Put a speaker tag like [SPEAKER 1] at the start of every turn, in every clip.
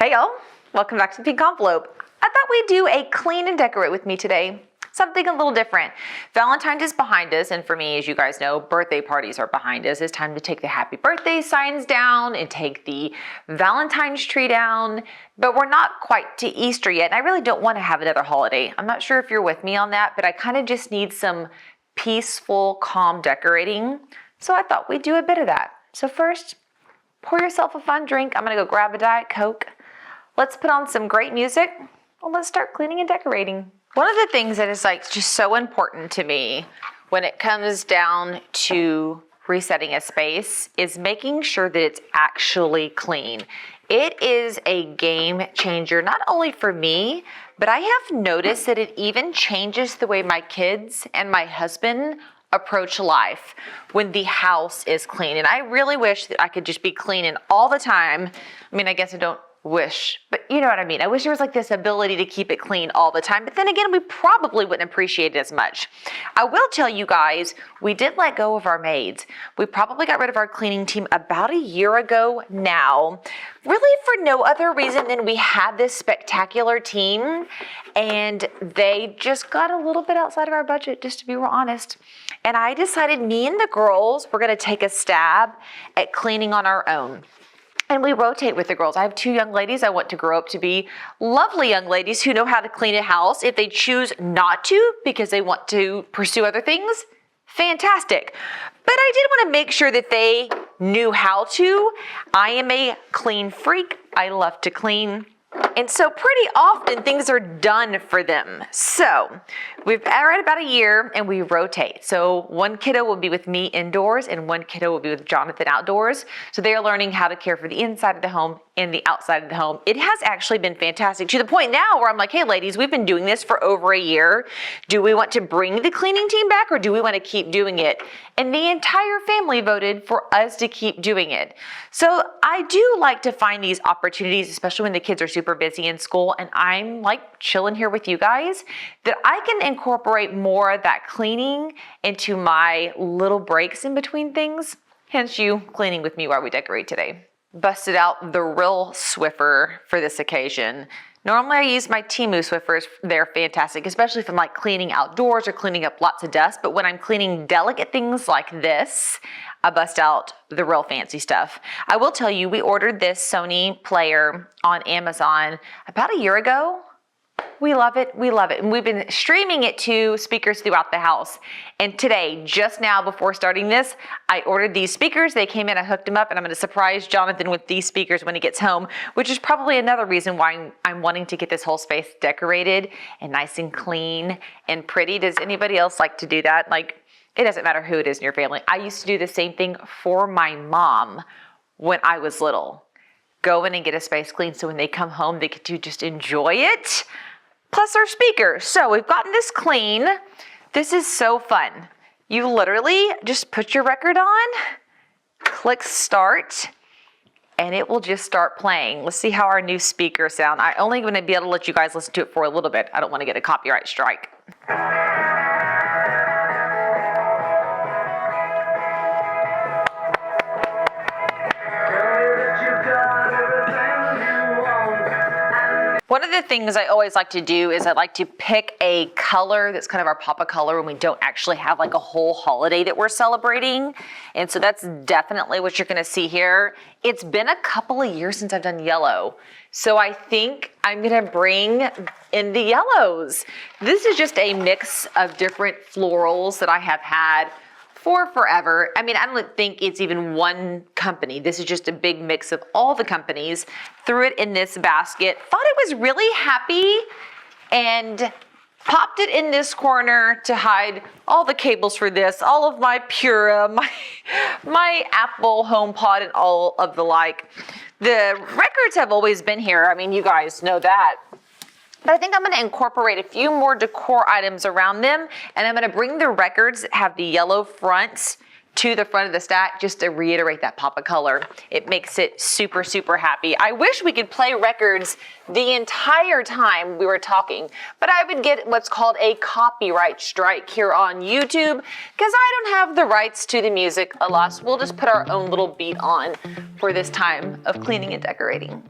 [SPEAKER 1] Hey y'all, welcome back to the Pink Envelope. I thought we'd do a clean and decorate with me today. Something a little different. Valentine's is behind us, and for me, as you guys know, birthday parties are behind us. It's time to take the happy birthday signs down and take the Valentine's tree down, but we're not quite to Easter yet, and I really don't want to have another holiday. I'm not sure if you're with me on that, but I kind of just need some peaceful, calm decorating, so I thought we'd do a bit of that. So first, pour yourself a fun drink. I'm gonna go grab a Diet Coke. Let's put on some great music, and let's start cleaning and decorating. One of the things that is just so important to me when it comes down to resetting a space is making sure that it's actually clean. It is a game changer, not only for me, but I have noticed that it even changes the way my kids and my husband approach life when the house is clean. And I really wish that I could just be cleaning all the time. I mean, I guess I don't wish, but you know what I mean. I wish there was this ability to keep it clean all the time, but then again, we probably wouldn't appreciate it as much. I will tell you guys, we did let go of our maids. We probably got rid of our cleaning team about a year ago now, really for no other reason than we had this spectacular team and they just got a little bit outside of our budget, just to be real honest. And I decided me and the girls were gonna take a stab at cleaning on our own. And we rotate with the girls. I have two young ladies I want to grow up to be lovely young ladies who know how to clean a house. If they choose not to because they want to pursue other things, fantastic. But I did want to make sure that they knew how to. I am a clean freak. I love to clean. And so pretty often things are done for them. So we've right about a year and we rotate. So one kiddo will be with me indoors and one kiddo will be with Jonathan outdoors. So they are learning how to care for the inside of the home and the outside of the home. It has actually been fantastic to the point now where I'm like, hey ladies, we've been doing this for over a year. Do we want to bring the cleaning team back or do we want to keep doing it? And the entire family voted for us to keep doing it. So I do like to find these opportunities, especially when the kids are super busy in school and I'm chilling here with you guys, that I can incorporate more of that cleaning into my little breaks in between things. Hence you cleaning with me while we decorate today. Busted out the real Swiffer for this occasion. Normally I use my Temu Swiffers. They're fantastic, especially if I'm cleaning outdoors or cleaning up lots of dust. But when I'm cleaning delicate things like this, I bust out the real fancy stuff. I will tell you, we ordered this Sony player on Amazon about a year ago. We love it, we love it. And we've been streaming it to speakers throughout the house. And today, just now before starting this, I ordered these speakers. They came in, I hooked them up, and I'm gonna surprise Jonathan with these speakers when he gets home, which is probably another reason why I'm wanting to get this whole space decorated and nice and clean and pretty. Does anybody else like to do that? It doesn't matter who it is in your family. I used to do the same thing for my mom when I was little. Go in and get a space clean so when they come home, they get to just enjoy it. Plus our speakers. So we've gotten this clean. This is so fun. You literally just put your record on, click start, and it will just start playing. Let's see how our new speakers sound. I'm only gonna be able to let you guys listen to it for a little bit. I don't wanna get a copyright strike. One of the things I always like to do is I like to pick a color that's kind of our Papa color when we don't actually have a whole holiday that we're celebrating. And so that's definitely what you're gonna see here. It's been a couple of years since I've done yellow. So I think I'm gonna bring in the yellows. This is just a mix of different florals that I have had for forever. I mean, I don't think it's even one company. This is just a big mix of all the companies. Threw it in this basket, thought it was really happy, and popped it in this corner to hide all the cables for this, all of my Pura, my Apple HomePod, and all of the like. The records have always been here. I mean, you guys know that. But I think I'm gonna incorporate a few more decor items around them, and I'm gonna bring the records that have the yellow fronts to the front of the stack just to reiterate that pop of color. It makes it super, super happy. I wish we could play records the entire time we were talking, but I would get what's called a copyright strike here on YouTube because I don't have the rights to the music, alas. We'll just put our own little beat on for this time of cleaning and decorating.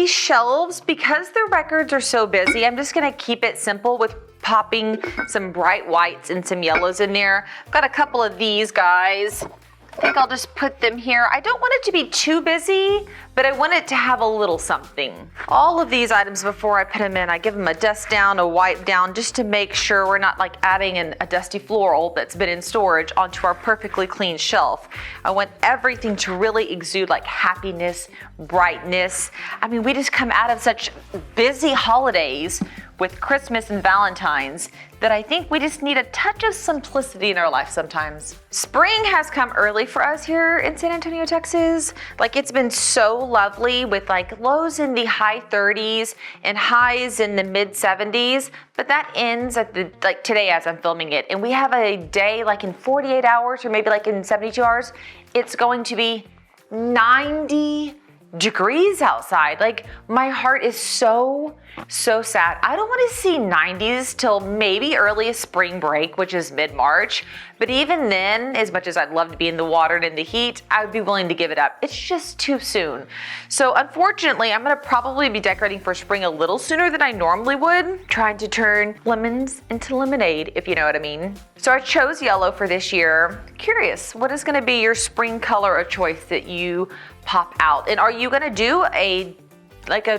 [SPEAKER 1] these shelves, because the records are so busy, I'm just gonna keep it simple with popping some bright whites and some yellows in there. I've got a couple of these guys. I think I'll just put them here. I don't want it to be too busy, but I want it to have a little something. All of these items before I put them in, I give them a dust down, a wipe down, just to make sure we're not like adding a dusty floral that's been in storage onto our perfectly clean shelf. I want everything to really exude like happiness, brightness. I mean, we just come out of such busy holidays with Christmas and Valentine's that I think we just need a touch of simplicity in our life sometimes. Spring has come early for us here in San Antonio, Texas. Like, it's been so lovely with like lows in the high 30s and highs in the mid 70s, but that ends at like today as I'm filming it. And we have a day like in 48 hours or maybe like in 72 hours, it's going to be 90 degrees outside. Like, my heart is so sad. I don't want to see 90s till maybe earliest spring break, which is mid-March. But even then, as much as I'd love to be in the water and in the heat, I would be willing to give it up. It's just too soon. So unfortunately, I'm gonna probably be decorating for spring a little sooner than I normally would, trying to turn lemons into lemonade, if you know what I mean. So I chose yellow for this year. Curious, what is gonna be your spring color of choice that you pop out? And are you gonna do a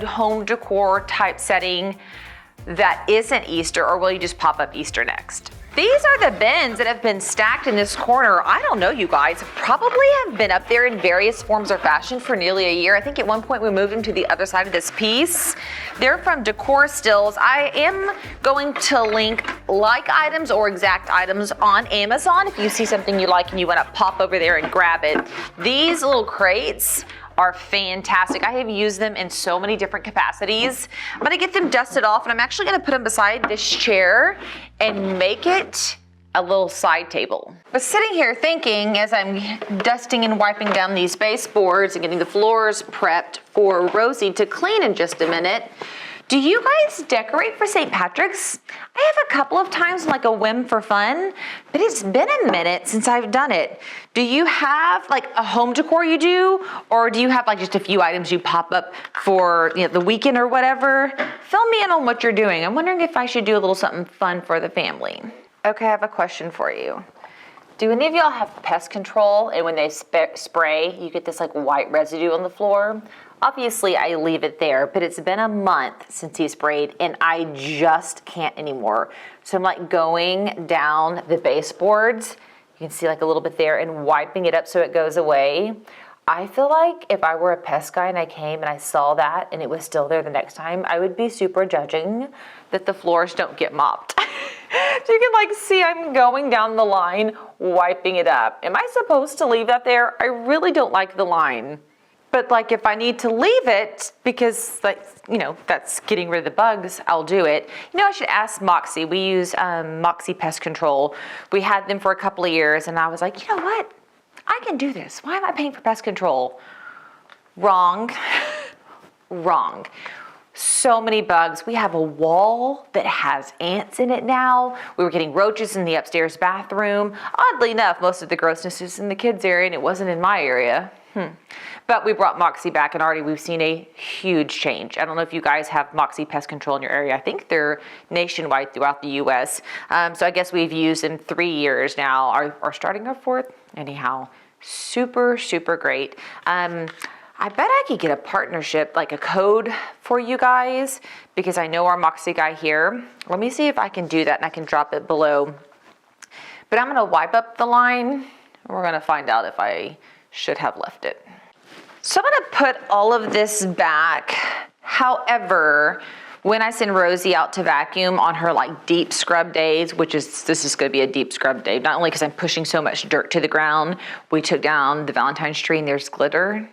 [SPEAKER 1] home decor type setting that isn't Easter, or will you just pop up Easter next? These are the bins that have been stacked in this corner. I don't know, you guys, probably have been up there in various forms or fashion for nearly a year. I think at one point we moved them to the other side of this piece. They're from Decor Stills. I am going to link like items or exact items on Amazon if you see something you like and you want to pop over there and grab it. These little crates are fantastic. I have used them in so many different capacities. I'm gonna get them dusted off, and I'm actually gonna put them beside this chair and make it a little side table. I was sitting here thinking, as I'm dusting and wiping down these baseboards and getting the floors prepped for Rosie to clean in just a minute, do you guys decorate for St. Patrick's? I have a couple of times like a whim for fun, but it's been a minute since I've done it. Do you have like a home decor you do, or do you have like just a few items you pop up for the weekend or whatever? Fill me in on what you're doing. I'm wondering if I should do a little something fun for the family. Okay, I have a question for you. Do any of y'all have pest control, and when they spray, you get this like white residue on the floor? Obviously, I leave it there, but it's been a month since he sprayed, and I just can't anymore. So I'm like going down the baseboards, you can see like a little bit there, and wiping it up so it goes away. I feel like if I were a pest guy and I came and I saw that and it was still there the next time, I would be super judging that the floors don't get mopped. So you can like see I'm going down the line, wiping it up. Am I supposed to leave that there? I really don't like the line. But like if I need to leave it because like, that's getting rid of the bugs, I'll do it. I should ask Moxie. We use Moxie Pest Control. We had them for a couple of years, and I was like, you know what? I can do this. Why am I paying for pest control? Wrong. Wrong. So many bugs. We have a wall that has ants in it now. We were getting roaches in the upstairs bathroom. Oddly enough, most of the grossness is in the kids' area, and it wasn't in my area. But we brought Moxie back, and already we've seen a huge change. I don't know if you guys have Moxie Pest Control in your area. I think they're nationwide throughout the U.S. So I guess we've used them 3 years now, are starting our 4th. Anyhow, super, super great. I bet I could get a partnership, like a code for you guys, because I know our Moxie guy here. Let me see if I can do that, and I can drop it below. But I'm gonna wipe up the line, and we're gonna find out if I should have left it. So I'm gonna put all of this back. However, when I send Rosie out to vacuum on her like deep scrub days, this is gonna be a deep scrub day, not only because I'm pushing so much dirt to the ground, we took down the Valentine's tree and there's glitter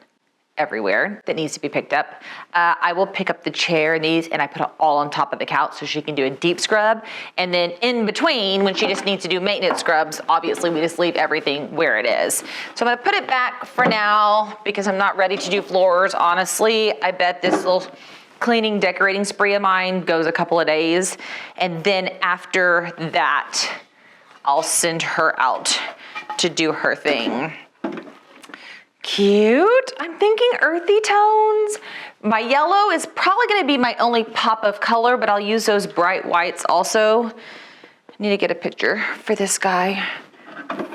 [SPEAKER 1] everywhere that needs to be picked up. I will pick up the chair and these, and I put it all on top of the couch so she can do a deep scrub. And then in between, when she just needs to do maintenance scrubs, obviously we just leave everything where it is. So I'm gonna put it back for now because I'm not ready to do floors. Honestly, I bet this little cleaning, decorating spree of mine goes a couple of days. And then after that, I'll send her out to do her thing. Cute. I'm thinking earthy tones. My yellow is probably gonna be my only pop of color, but I'll use those bright whites also. I need to get a picture for this guy.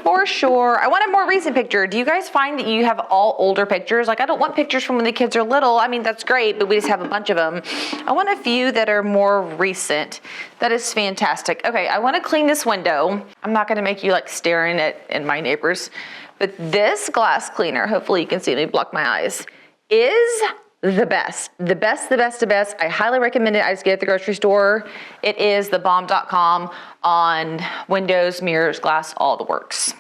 [SPEAKER 1] For sure. I want a more recent picture. Do you guys find that you have all older pictures? Like, I don't want pictures from when the kids are little. I mean, that's great, but we just have a bunch of them. I want a few that are more recent. That is fantastic. Okay, I want to clean this window. I'm not going to make you like staring at my neighbors, but this glass cleaner, hopefully you can see me block my eyes, is the best. The best, the best, the best. I highly recommend it. I just get it at the grocery store. It is thebomb.com on windows, mirrors, glass, all the works.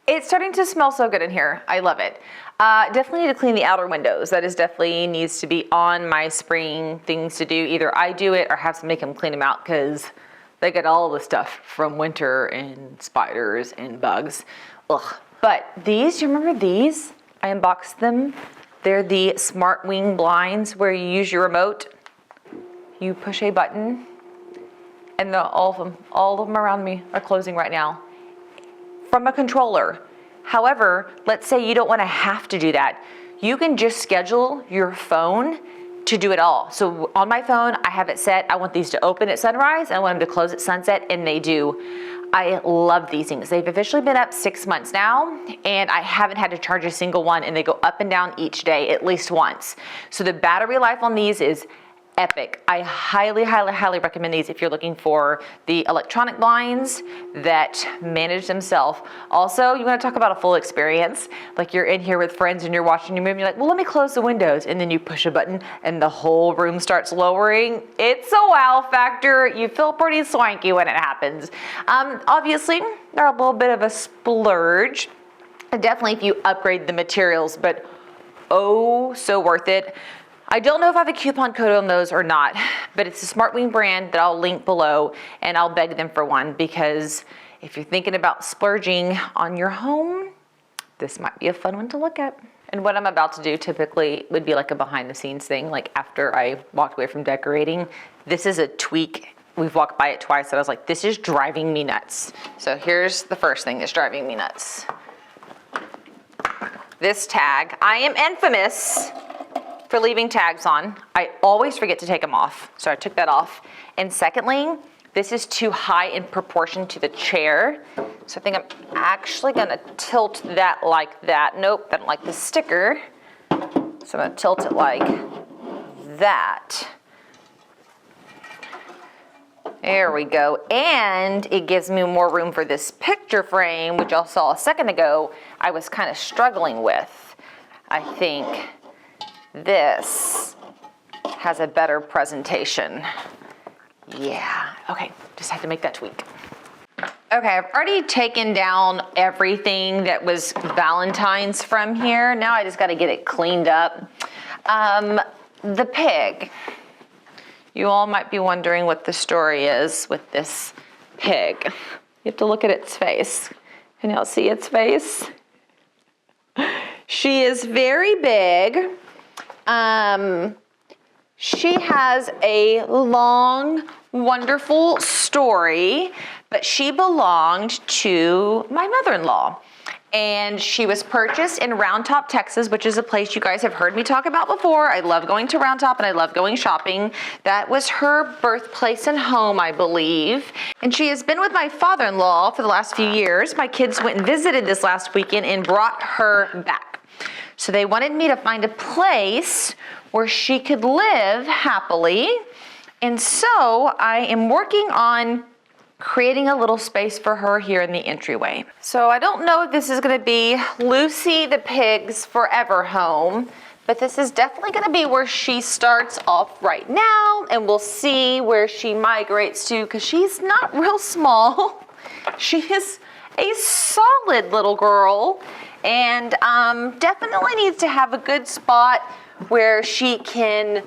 [SPEAKER 1] It's starting to smell so good in here. I love it. Definitely need to clean the outer windows. That is definitely needs to be on my spring things to do. Either I do it or have to make them clean them out because they get all the stuff from winter and spiders and bugs. Ugh. But these, you remember these? I unboxed them. They're the Smart Wing blinds where you use your remote. You push a button and all of them around me are closing right now from a controller. However, let's say you don't want to have to do that. You can just schedule your phone to do it all. So on my phone, I have it set. I want these to open at sunrise. I want them to close at sunset, and they do. I love these things. They've officially been up 6 months now, and I haven't had to charge a single one, and they go up and down each day at least once. So the battery life on these is epic. I highly, highly, highly recommend these if you're looking for the electronic blinds that manage themselves. Also, you want to talk about a full experience. Like you're in here with friends and you're watching your movie and you're like, well, let me close the windows. And then you push a button and the whole room starts lowering. It's a wow factor. You feel pretty swanky when it happens. Obviously, they're a little bit of a splurge. Definitely if you upgrade the materials, but oh, so worth it. I don't know if I have a coupon code on those or not, but it's a Smart Wing brand that I'll link below, and I'll beg them for one because if you're thinking about splurging on your home, this might be a fun one to look at. And what I'm about to do typically would be like a behind the scenes thing, like after I walked away from decorating. This is a tweak. We've walked by it twice and I was like, this is driving me nuts. So here's the first thing that's driving me nuts. This tag. I am infamous for leaving tags on. I always forget to take them off, so I took that off. And secondly, this is too high in proportion to the chair, so I think I'm actually gonna tilt that like that. Nope, I don't like the sticker, so I'm gonna tilt it like that. There we go, and it gives me more room for this picture frame, which y'all saw a second ago I was kind of struggling with. I think this has a better presentation. Yeah, okay, just had to make that tweak. Okay, I've already taken down everything that was Valentine's from here. Now I just gotta get it cleaned up. The pig. You all might be wondering what the story is with this pig. You have to look at its face. Can y'all see its face? She is very big. She has a long, wonderful story, but she belonged to my mother-in-law. And she was purchased in Round Top, Texas, which is a place you guys have heard me talk about before. I love going to Round Top and I love going shopping. That was her birthplace and home, I believe. And she has been with my father-in-law for the last few years. My kids went and visited this last weekend and brought her back. So they wanted me to find a place where she could live happily. And so I am working on creating a little space for her here in the entryway. So I don't know if this is gonna be Lucy the pig's forever home, but this is definitely gonna be where she starts off right now, and we'll see where she migrates to, because she's not real small. She is a solid little girl, and definitely needs to have a good spot where she can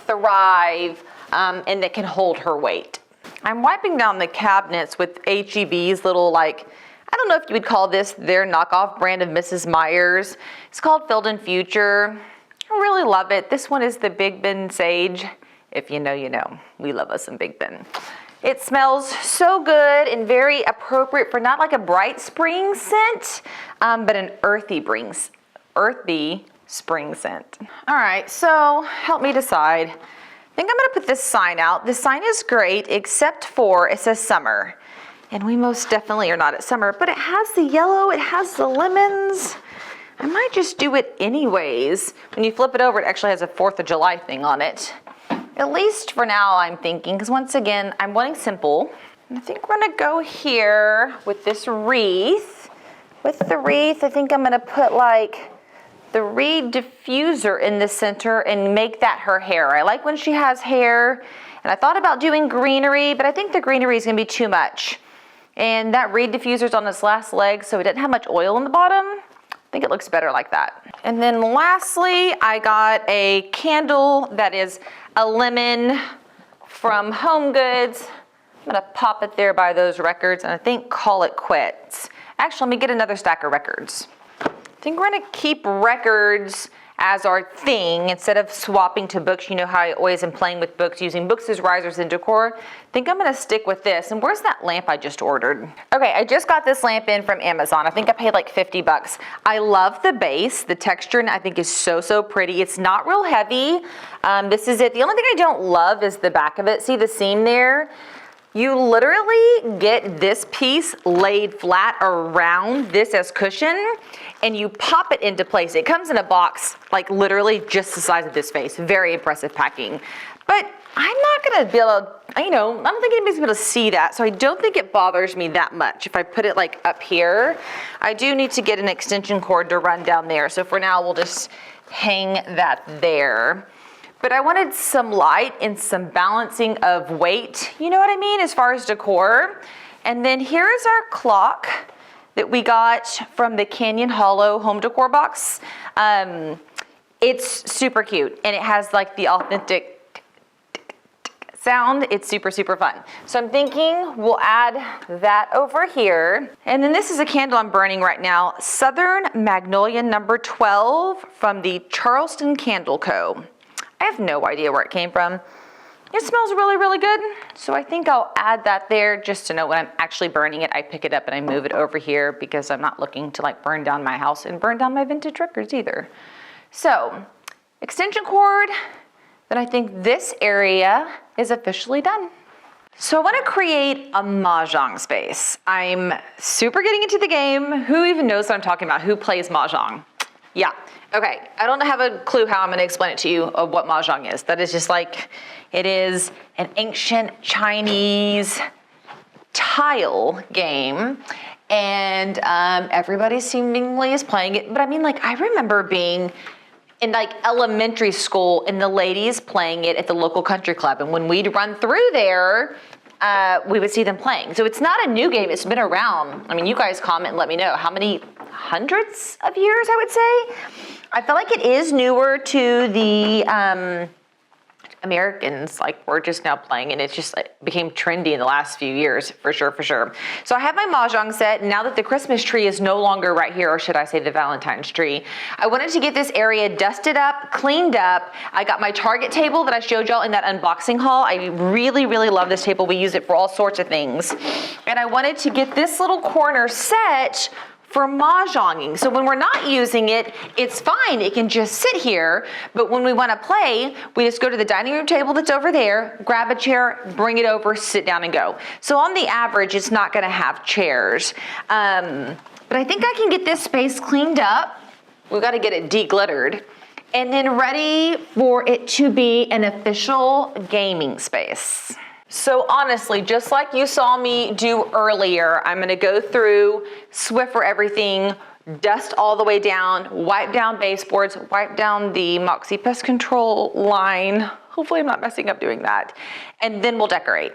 [SPEAKER 1] thrive and that can hold her weight. I'm wiping down the cabinets with H-E-B's little, like, I don't know if you would call this their knockoff brand of Mrs. Meyer's. It's called Filled in Future. I really love it. This one is the Big Ben Sage. If you know, you know. We love us some Big Ben. It smells so good and very appropriate for not like a bright spring scent, but an earthy spring scent. All right, so help me decide. I think I'm gonna put this sign out. This sign is great, except for it says summer. And we most definitely are not at summer, but it has the yellow, it has the lemons. I might just do it anyways. When you flip it over, it actually has a 4th of July thing on it. At least for now, I'm thinking, because once again, I'm wanting simple. And I think we're gonna go here with this wreath. With the wreath, I think I'm gonna put like the reed diffuser in the center and make that her hair. I like when she has hair, and I thought about doing greenery, but I think the greenery is gonna be too much. And that reed diffuser's on its last leg, so it doesn't have much oil in the bottom. I think it looks better like that. And then lastly, I got a candle that is a lemon from Home Goods. I'm gonna pop it there by those records and I think call it quits. Actually, let me get another stack of records. I think we're gonna keep records as our thing instead of swapping to books. You know how I always am playing with books, using books as risers and decor. I think I'm gonna stick with this. And where's that lamp I just ordered? Okay, I just got this lamp in from Amazon. I think I paid like 50 bucks. I love the base. The texture I think is so pretty. It's not real heavy. This is it. The only thing I don't love is the back of it. See the seam there? You literally get this piece laid flat around this as cushion and you pop it into place. It comes in a box like literally just the size of this face. Very impressive packing. But I'm not gonna be able to, I don't think anybody's gonna be able to see that, so I don't think it bothers me that much if I put it like up here. I do need to get an extension cord to run down there, so for now we'll just hang that there. But I wanted some light and some balancing of weight, you know what I mean, as far as decor. And then here is our clock that we got from the Canyon Hollow home decor box. It's super cute and it has like the authentic sound. It's super fun. So I'm thinking we'll add that over here. And then this is a candle I'm burning right now, Southern Magnolia number 12 from the Charleston Candle Co. I have no idea where it came from. It smells really good. So I think I'll add that there just to know when I'm actually burning it, I pick it up and I move it over here because I'm not looking to like burn down my house and burn down my vintage records either. So extension cord, then I think this area is officially done. So I want to create a Mahjong space. I'm super getting into the game. Who even knows what I'm talking about? Who plays Mahjong? Yeah. Okay, I don't have a clue how I'm gonna explain it to you of what Mahjong is. That is just like, it is an ancient Chinese tile game and everybody seemingly is playing it. But I mean, like, I remember being in like elementary school and the ladies playing it at the local country club. And when we'd run through there, we would see them playing. So it's not a new game, it's been around. I mean, you guys comment and let me know how many hundreds of years, I would say. I feel like it is newer to the Americans, like we're just now playing, and it just like, became trendy in the last few years, for sure. So I have my Mahjong set. Now that the Christmas tree is no longer right here, or should I say the Valentine's tree, I wanted to get this area dusted up, cleaned up. I got my Target table that I showed y'all in that unboxing haul. I really love this table. We use it for all sorts of things. And I wanted to get this little corner set for Mahjonging. So when we're not using it, it's fine. It can just sit here. But when we want to play, we just go to the dining room table that's over there, grab a chair, bring it over, sit down and go. So on the average, it's not going to have chairs. But I think I can get this space cleaned up. We've got to get it de-glittered. And then ready for it to be an official gaming space. So honestly, just like you saw me do earlier, I'm gonna go through, Swiffer everything, dust all the way down, wipe down baseboards, wipe down the Moxie Pest Control line. Hopefully I'm not messing up doing that. And then we'll decorate.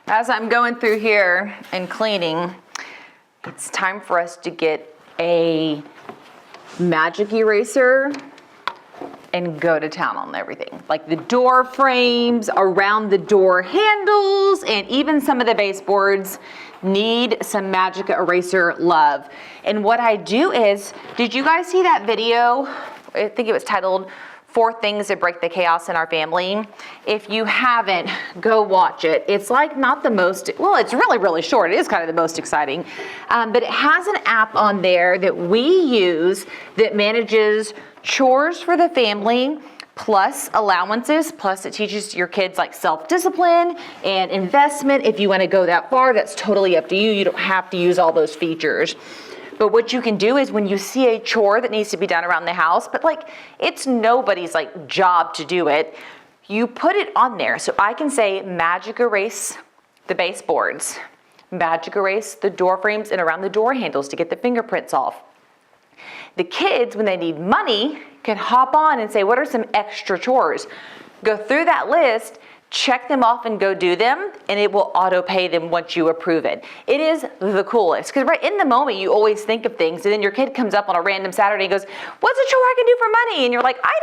[SPEAKER 1] As I'm going through here and cleaning, it's time for us to get a magic eraser and go to town on everything. Like the door frames, around the door handles, and even some of the baseboards need some magic eraser love. And what I do is, did you guys see that video? I think it was titled 4 Things That Break the Chaos in Our Family. If you haven't, go watch it. It's like not the most, well, it's really, really short. It is kind of the most exciting. But it has an app on there that we use that manages chores for the family, plus allowances, plus it teaches your kids like self-discipline and investment. If you want to go that far, that's totally up to you. You don't have to use all those features. But what you can do is when you see a chore that needs to be done around the house, but like it's nobody's like job to do it, you put it on there. So I can say magic erase the baseboards, magic erase the door frames and around the door handles to get the fingerprints off. The kids, when they need money, can hop on and say, what are some extra chores? Go through that list, check them off and go do them, and it will auto pay them once you approve it. It is the coolest, because right in the moment you always think of things, and then your kid comes up on a random Saturday and goes, what's a chore I can do for money? And you're like, I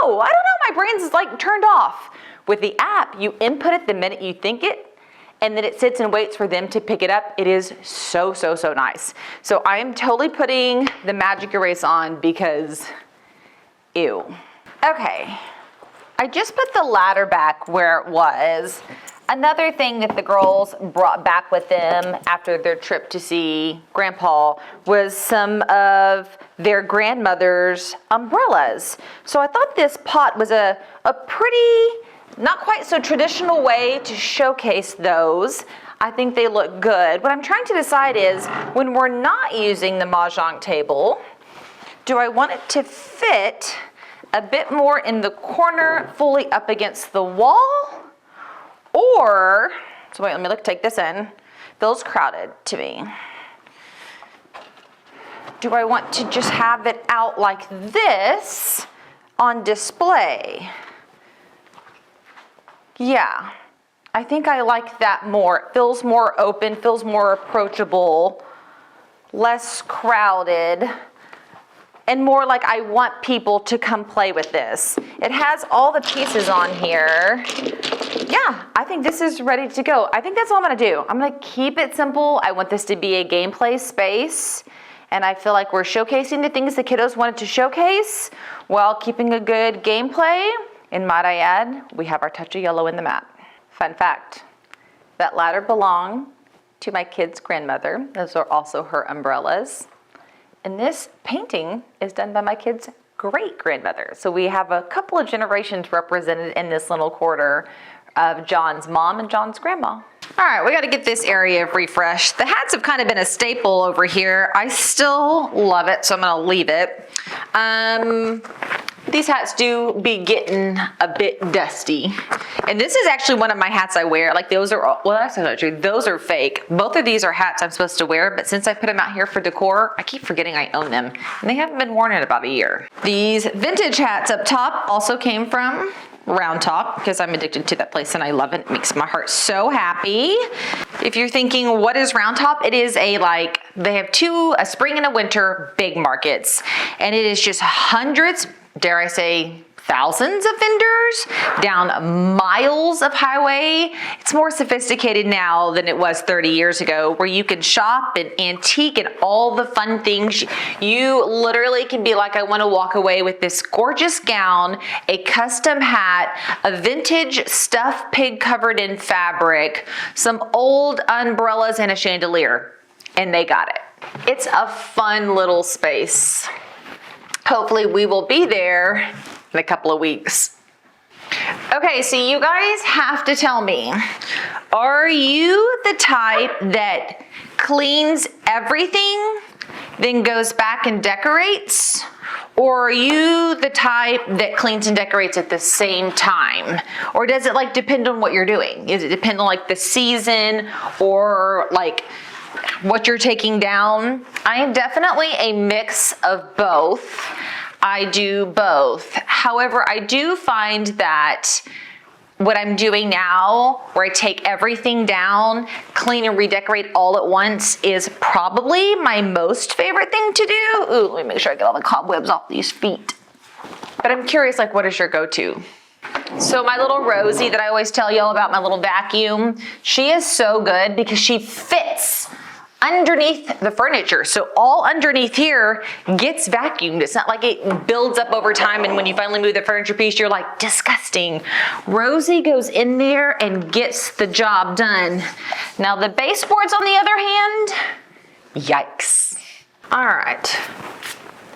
[SPEAKER 1] don't know, my brain's is like turned off. With the app, you input it the minute you think it, and then it sits and waits for them to pick it up. It is so, so, so nice. So I am totally putting the magic erase on because, ew. Okay. I just put the ladder back where it was. Another thing that the girls brought back with them after their trip to see Grandpa was some of their grandmother's umbrellas. So I thought this pot was a pretty, not quite so traditional way to showcase those. I think they look good. What I'm trying to decide is, when we're not using the Mahjong table, do I want it to fit a bit more in the corner, fully up against the wall? Or, so wait, let me take this in. Feels crowded to me. Do I want to just have it out like this on display? Yeah, I think I like that more. It feels more open, feels more approachable, less crowded, and more like I want people to come play with this. It has all the pieces on here. Yeah, I think this is ready to go. I think that's all I'm gonna do. I'm gonna keep it simple. I want this to be a gameplay space, and I feel like we're showcasing the things the kiddos wanted to showcase while keeping a good gameplay. And might I add, we have our touch of yellow in the mat. Fun fact, that ladder belonged to my kid's grandmother. Those are also her umbrellas. And this painting is done by my kid's great-grandmother. So we have a couple of generations represented in this little quarter of John's mom and John's grandma. All right, we gotta get this area refreshed. The hats have kind of been a staple over here. I still love it, so I'm gonna leave it. These hats do be getting a bit dusty. And this is actually one of my hats I wear. Like those are, well, that's not true. Those are fake. Both of these are hats I'm supposed to wear, but since I put them out here for decor, I keep forgetting I own them. And they haven't been worn in about a year. These vintage hats up top also came from Round Top, because I'm addicted to that place and I love it. It makes my heart so happy. If you're thinking, what is Round Top? It is a, like, they have a spring and a winter big markets. And it is just hundreds, dare I say, thousands of vendors down miles of highway. It's more sophisticated now than it was 30 years ago, where you can shop and antique and all the fun things. You literally can be like, I want to walk away with this gorgeous gown, a custom hat, a vintage stuffed pig covered in fabric, some old umbrellas, and a chandelier. And they got it. It's a fun little space. Hopefully we will be there in a couple of weeks. Okay, so you guys have to tell me, are you the type that cleans everything, then goes back and decorates? Or are you the type that cleans and decorates at the same time? Or does it like depend on what you're doing? Does it depend on like the season or like what you're taking down? I am definitely a mix of both. I do both. However, I do find that what I'm doing now, where I take everything down, clean and redecorate all at once, is probably my most favorite thing to do. Ooh, let me make sure I get all the cobwebs off these feet. But I'm curious, like, what is your go-to? So my little Rosie that I always tell y'all about, my little vacuum, she is so good because she fits underneath the furniture. So all underneath here gets vacuumed. It's not like it builds up over time and when you finally move the furniture piece, you're like, disgusting. Rosie goes in there and gets the job done. Now the baseboards on the other hand, yikes. All right,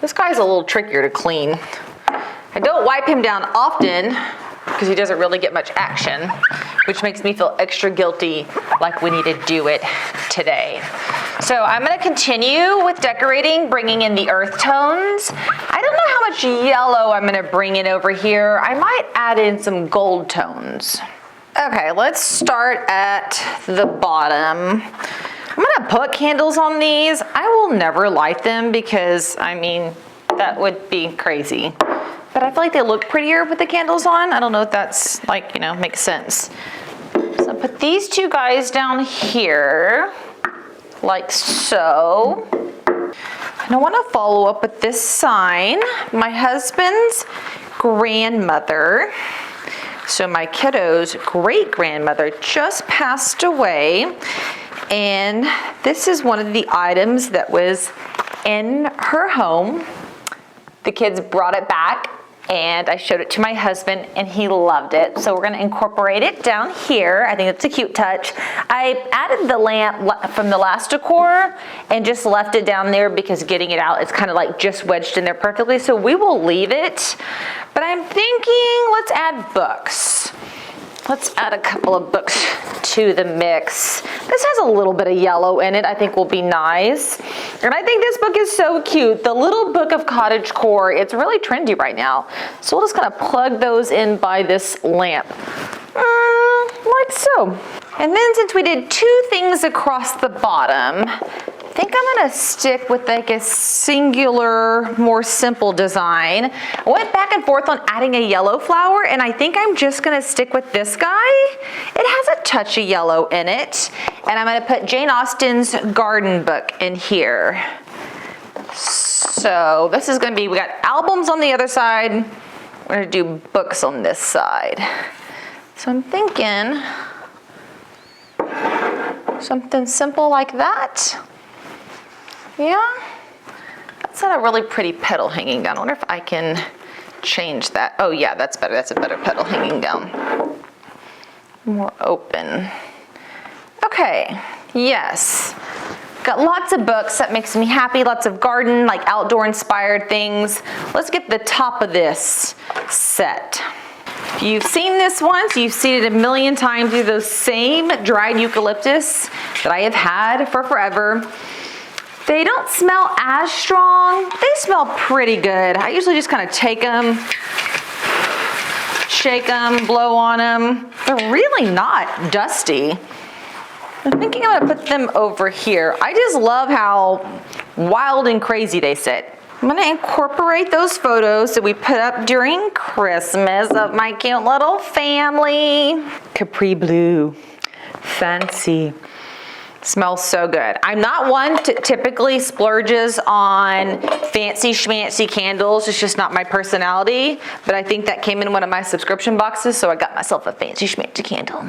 [SPEAKER 1] this guy's a little trickier to clean. I don't wipe him down often because he doesn't really get much action, which makes me feel extra guilty like we need to do it today. So I'm gonna continue with decorating, bringing in the earth tones. I don't know how much yellow I'm gonna bring in over here. I might add in some gold tones. Okay, let's start at the bottom. I'm gonna put candles on these. I will never light them because, I mean, that would be crazy. But I feel like they look prettier with the candles on. I don't know if that's like, you know, makes sense. So put these two guys down here, like so. And I wanna follow up with this sign. My husband's grandmother, so my kiddo's great-grandmother just passed away. And this is one of the items that was in her home. The kids brought it back and I showed it to my husband and he loved it. So we're gonna incorporate it down here. I think it's a cute touch. I added the lamp from the last decor and just left it down there because getting it out, it's kind of like just wedged in there perfectly. So we will leave it, but I'm thinking let's add books. Let's add a couple of books to the mix. This has a little bit of yellow in it, I think will be nice. And I think this book is so cute. The Little Book of Cottagecore, it's really trendy right now. So we'll just kind of plug those in by this lamp. Like so. And then since we did two things across the bottom, I think I'm gonna stick with like a singular, more simple design. I went back and forth on adding a yellow flower and I think I'm just gonna stick with this guy. It has a touch of yellow in it. And I'm gonna put Jane Austen's garden book in here. So this is gonna be, we got albums on the other side. We're gonna do books on this side. So I'm thinking something simple like that. Yeah, that's not a really pretty petal hanging down. I wonder if I can change that. Oh yeah, that's better. That's a better petal hanging down. More open. Okay, yes. Got lots of books, that makes me happy. Lots of garden, like outdoor inspired things. Let's get the top of this set. If you've seen this once, you've seen it a million times. These are those same dried eucalyptus that I have had for forever. They don't smell as strong. They smell pretty good. I usually just kind of take them, shake them, blow on them. They're really not dusty. I'm thinking I'm gonna put them over here. I just love how wild and crazy they sit. I'm gonna incorporate those photos that we put up during Christmas of my cute little family. Capri blue, fancy. Smells so good. I'm not one that typically splurges on fancy schmancy candles. It's just not my personality, but I think that came in one of my subscription boxes, so I got myself a fancy schmancy candle.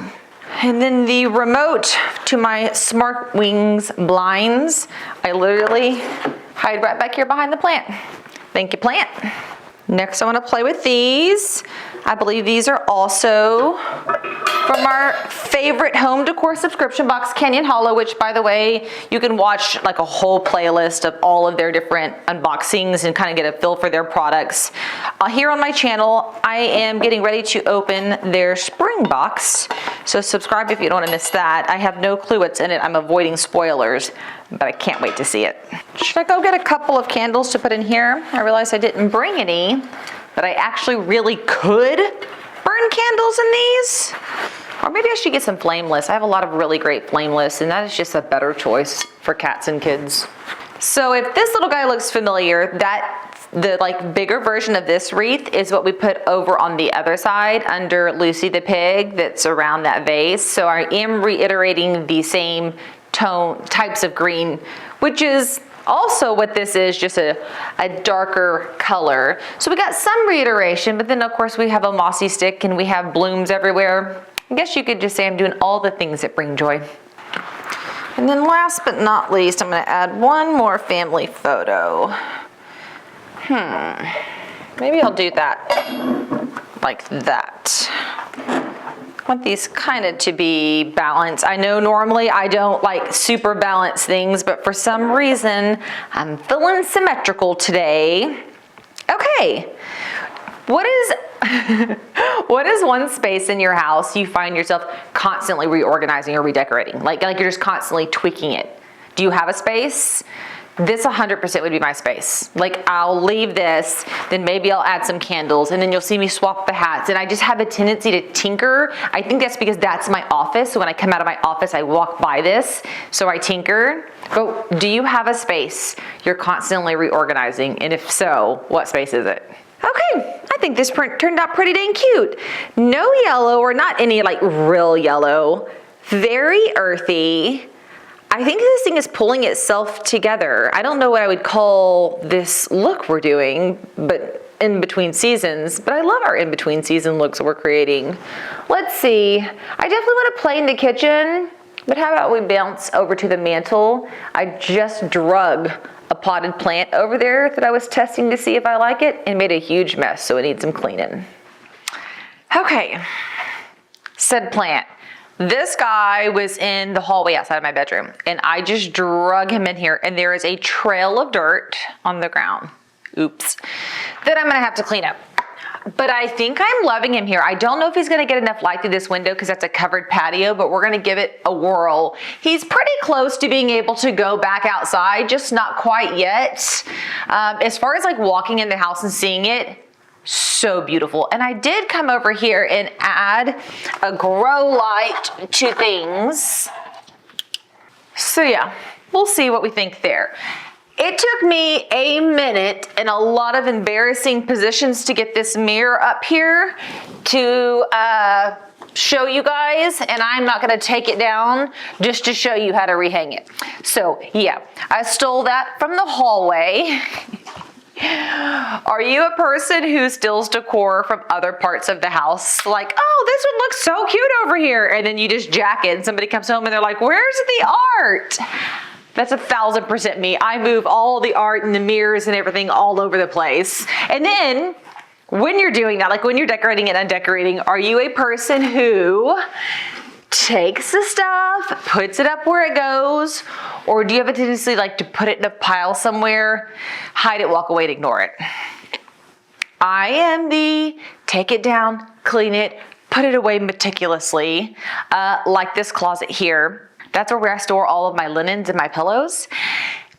[SPEAKER 1] And then the remote to my Smart Wings blinds, I literally hide right back here behind the plant. Thank you, plant. Next, I want to play with these. I believe these are also from our favorite home decor subscription box, Canyon Hollow, which, by the way, you can watch like a whole playlist of all of their different unboxings and kind of get a feel for their products. Here on my channel, I am getting ready to open their spring box, so subscribe if you don't want to miss that. I have no clue what's in it. I'm avoiding spoilers, but I can't wait to see it. Should I go get a couple of candles to put in here? I realized I didn't bring any, but I actually really could burn candles in these. Or maybe I should get some flameless. I have a lot of really great flameless, and that is just a better choice for cats and kids. So if this little guy looks familiar, the like bigger version of this wreath is what we put over on the other side under Lucy the pig that's around that vase. So I am reiterating the same types of green, which is also what this is, just a darker color. So we got some reiteration, but then of course we have a mossy stick and we have blooms everywhere. I guess you could just say I'm doing all the things that bring joy. And then last but not least, I'm gonna add one more family photo. Maybe I'll do that like that. I want these kind of to be balanced. I know normally I don't like super balanced things, but for some reason I'm feeling symmetrical today. Okay, what is one space in your house you find yourself constantly reorganizing or redecorating? Like you're just constantly tweaking it. Do you have a space? This 100% would be my space. Like I'll leave this, then maybe I'll add some candles, and then you'll see me swap the hats. And I just have a tendency to tinker. I think that's because that's my office. So when I come out of my office, I walk by this, so I tinker. But do you have a space you're constantly reorganizing? And if so, what space is it? Okay, I think this print turned out pretty dang cute. No yellow, or not any like real yellow. Very earthy. I think this thing is pulling itself together. I don't know what I would call this look we're doing, but in between seasons. But I love our in between season looks we're creating. Let's see. I definitely want to play in the kitchen, but how about we bounce over to the mantle? I just drug a potted plant over there that I was testing to see if I like it and made a huge mess, so it needs some cleaning. Okay, said plant. This guy was in the hallway outside of my bedroom, and I just drug him in here, and there is a trail of dirt on the ground. Oops. That I'm gonna have to clean up. But I think I'm loving him here. I don't know if he's gonna get enough light through this window because that's a covered patio, but we're gonna give it a whirl. He's pretty close to being able to go back outside, just not quite yet. As far as like walking in the house and seeing it, so beautiful. And I did come over here and add a grow light to things. So yeah, we'll see what we think there. It took me a minute and a lot of embarrassing positions to get this mirror up here to show you guys, and I'm not gonna take it down just to show you how to rehang it. So yeah, I stole that from the hallway. Are you a person who steals decor from other parts of the house? Like, oh, this would look so cute over here. And then you just jack it and somebody comes home and they're like, where's the art? That's 1000% me. I move all the art and the mirrors and everything all over the place. And then when you're doing that, like when you're decorating and undecorating, are you a person who takes the stuff, puts it up where it goes, or do you have a tendency like to put it in a pile somewhere, hide it, walk away, and ignore it? I am the take it down, clean it, put it away meticulously, like this closet here. That's where I store all of my linens and my pillows.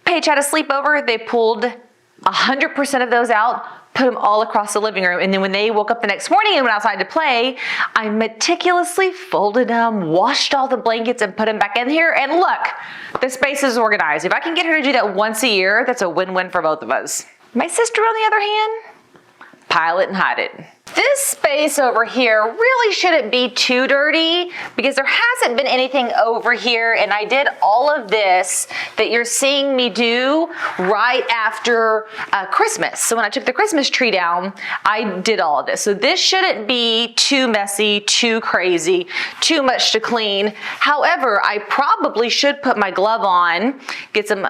[SPEAKER 1] Paige had a sleepover. They pulled 100% of those out, put them all across the living room. And then when they woke up the next morning and went outside to play, I meticulously folded them, washed all the blankets and put them back in here. And look, the space is organized. If I can get her to do that once a year, that's a win-win for both of us. My sister, on the other hand, pile it and hide it. This space over here really shouldn't be too dirty because there hasn't been anything over here, and I did all of this that you're seeing me do right after Christmas. So when I took the Christmas tree down, I did all of this. So this shouldn't be too messy, too crazy, too much to clean. However, I probably should put my glove on, get some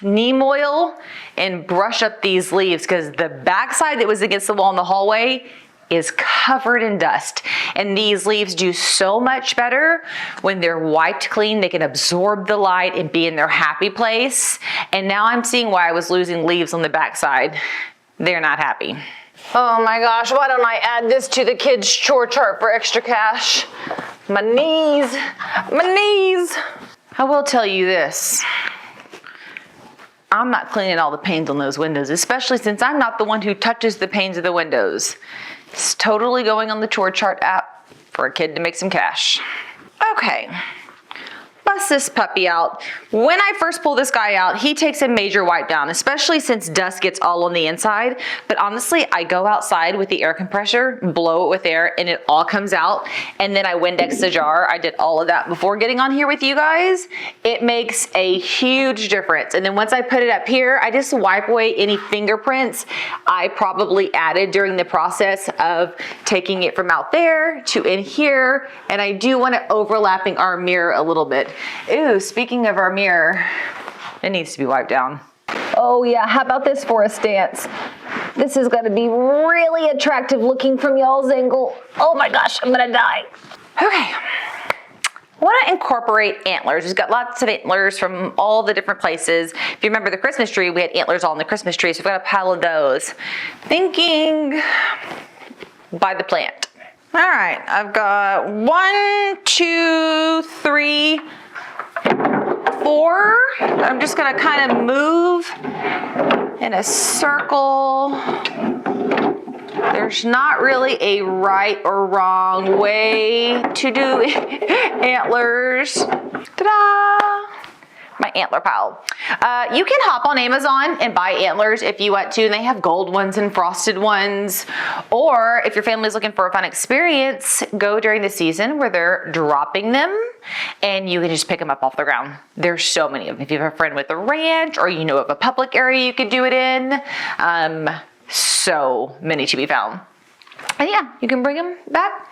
[SPEAKER 1] neem oil, and brush up these leaves because the backside that was against the wall in the hallway is covered in dust. And these leaves do so much better when they're wiped clean. They can absorb the light and be in their happy place. And now I'm seeing why I was losing leaves on the backside. They're not happy. Oh my gosh, why don't I add this to the kids' chore chart for extra cash? My knees, my knees. I will tell you this. I'm not cleaning all the panes on those windows, especially since I'm not the one who touches the panes of the windows. It's totally going on the chore chart app for a kid to make some cash. Okay. Bust this puppy out. When I first pull this guy out, he takes a major wipe down, especially since dust gets all on the inside. But honestly, I go outside with the air compressor, blow it with air, and it all comes out. And then I Windex the jar. I did all of that before getting on here with you guys. It makes a huge difference. And then once I put it up here, I just wipe away any fingerprints I probably added during the process of taking it from out there to in here. And I do want it overlapping our mirror a little bit. Ooh, speaking of our mirror, it needs to be wiped down.
[SPEAKER 2] Oh yeah, how about this for a stance? This is gonna be really attractive looking from y'all's angle. Oh my gosh, I'm gonna die.
[SPEAKER 1] Okay. I want to incorporate antlers. We've got lots of antlers from all the different places. If you remember the Christmas tree, we had antlers all in the Christmas tree, so we've got a pile of those. Thinking by the plant. All right, I've got 1, 2, 3, 4. I'm just gonna kind of move in a circle. There's not really a right or wrong way to do antlers. Ta-da! My antler pile. You can hop on Amazon and buy antlers if you want to. And they have gold ones and frosted ones. Or if your family's looking for a fun experience, go during the season where they're dropping them and you can just pick them up off the ground. There's so many of them. If you have a friend with a ranch or you know of a public area you could do it in, so many to be found. And yeah, you can bring them back,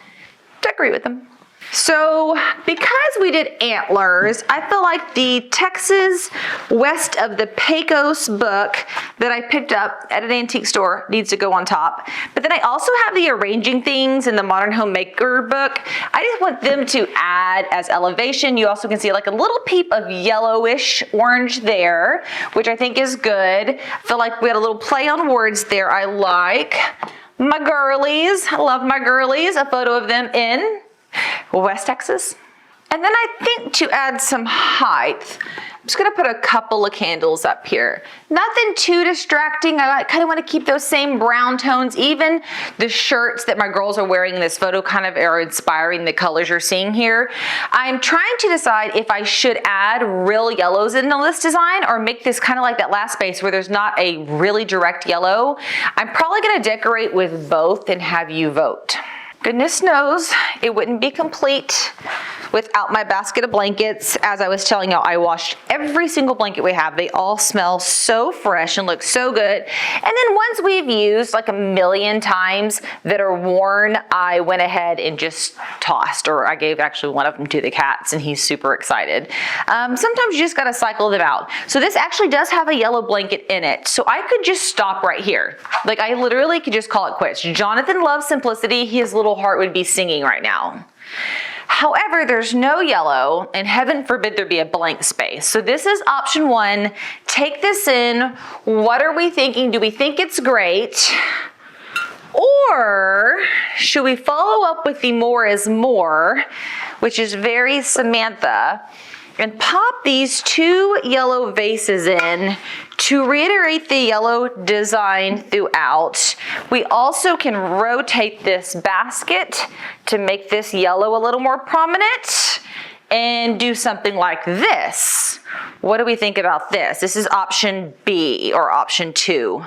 [SPEAKER 1] decorate with them. So because we did antlers, I feel like the Texas West of the Pecos book that I picked up at an antique store needs to go on top. But then I also have the arranging things in the Modern Homemaker book. I just want them to add as elevation. You also can see like a little peep of yellowish orange there, which I think is good. I feel like we had a little play on words there I like. My girlies, I love my girlies. A photo of them in West Texas. And then I think to add some height, I'm just gonna put a couple of candles up here. Nothing too distracting. I kind of want to keep those same brown tones. Even the shirts that my girls are wearing in this photo kind of are inspiring the colors you're seeing here. I'm trying to decide if I should add real yellows into this design or make this kind of like that last space where there's not a really direct yellow. I'm probably gonna decorate with both and have you vote. Goodness knows it wouldn't be complete without my basket of blankets. As I was telling y'all, I washed every single blanket we have. They all smell so fresh and look so good. And then once we've used like a million times that are worn, I went ahead and just tossed, or I gave actually one of them to the cats and he's super excited. Sometimes you just gotta cycle them out. So this actually does have a yellow blanket in it. So I could just stop right here. Like I literally could just call it quits. Jonathan loves simplicity. His little heart would be singing right now. However, there's no yellow, and heaven forbid there be a blank space. So this is option 1. Take this in. What are we thinking? Do we think it's great? Or should we follow up with the more is more, which is very Samantha, and pop these 2 yellow vases in to reiterate the yellow design throughout. We also can rotate this basket to make this yellow a little more prominent and do something like this. What do we think about this? This is option B or option 2.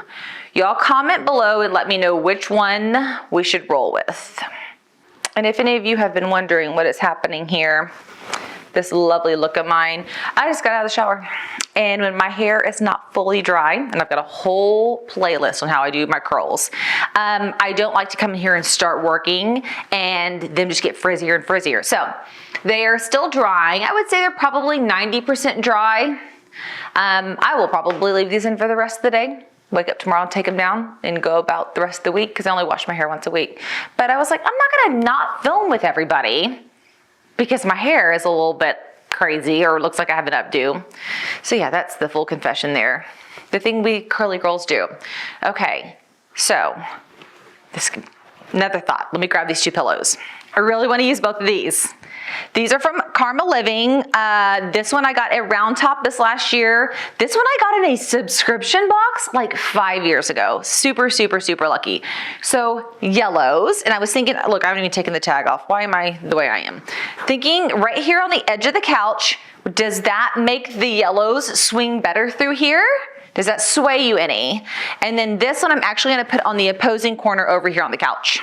[SPEAKER 1] Y'all comment below and let me know which one we should roll with. And if any of you have been wondering what is happening here, this lovely look of mine, I just got out of the shower. And when my hair is not fully dry, and I've got a whole playlist on how I do my curls, I don't like to come in here and start working and them just get frizzier and frizzier. So they are still drying. I would say they're probably 90% dry. I will probably leave these in for the rest of the day. Wake up tomorrow and take them down and go about the rest of the week because I only wash my hair once a week. But I was like, I'm not gonna not film with everybody because my hair is a little bit crazy or looks like I have an updo. So yeah, that's the full confession there. The thing we curly girls do. Okay, so another thought. Let me grab these 2 pillows. I really want to use both of these. These are from Karma Living. This one I got at Round Top this last year. This one I got in a subscription box like 5 years ago. Super, super, super lucky. So yellows, and I was thinking, look, I haven't even taken the tag off. Why am I the way I am? Thinking right here on the edge of the couch, does that make the yellows swing better through here? Does that sway you any? And then this one I'm actually gonna put on the opposing corner over here on the couch.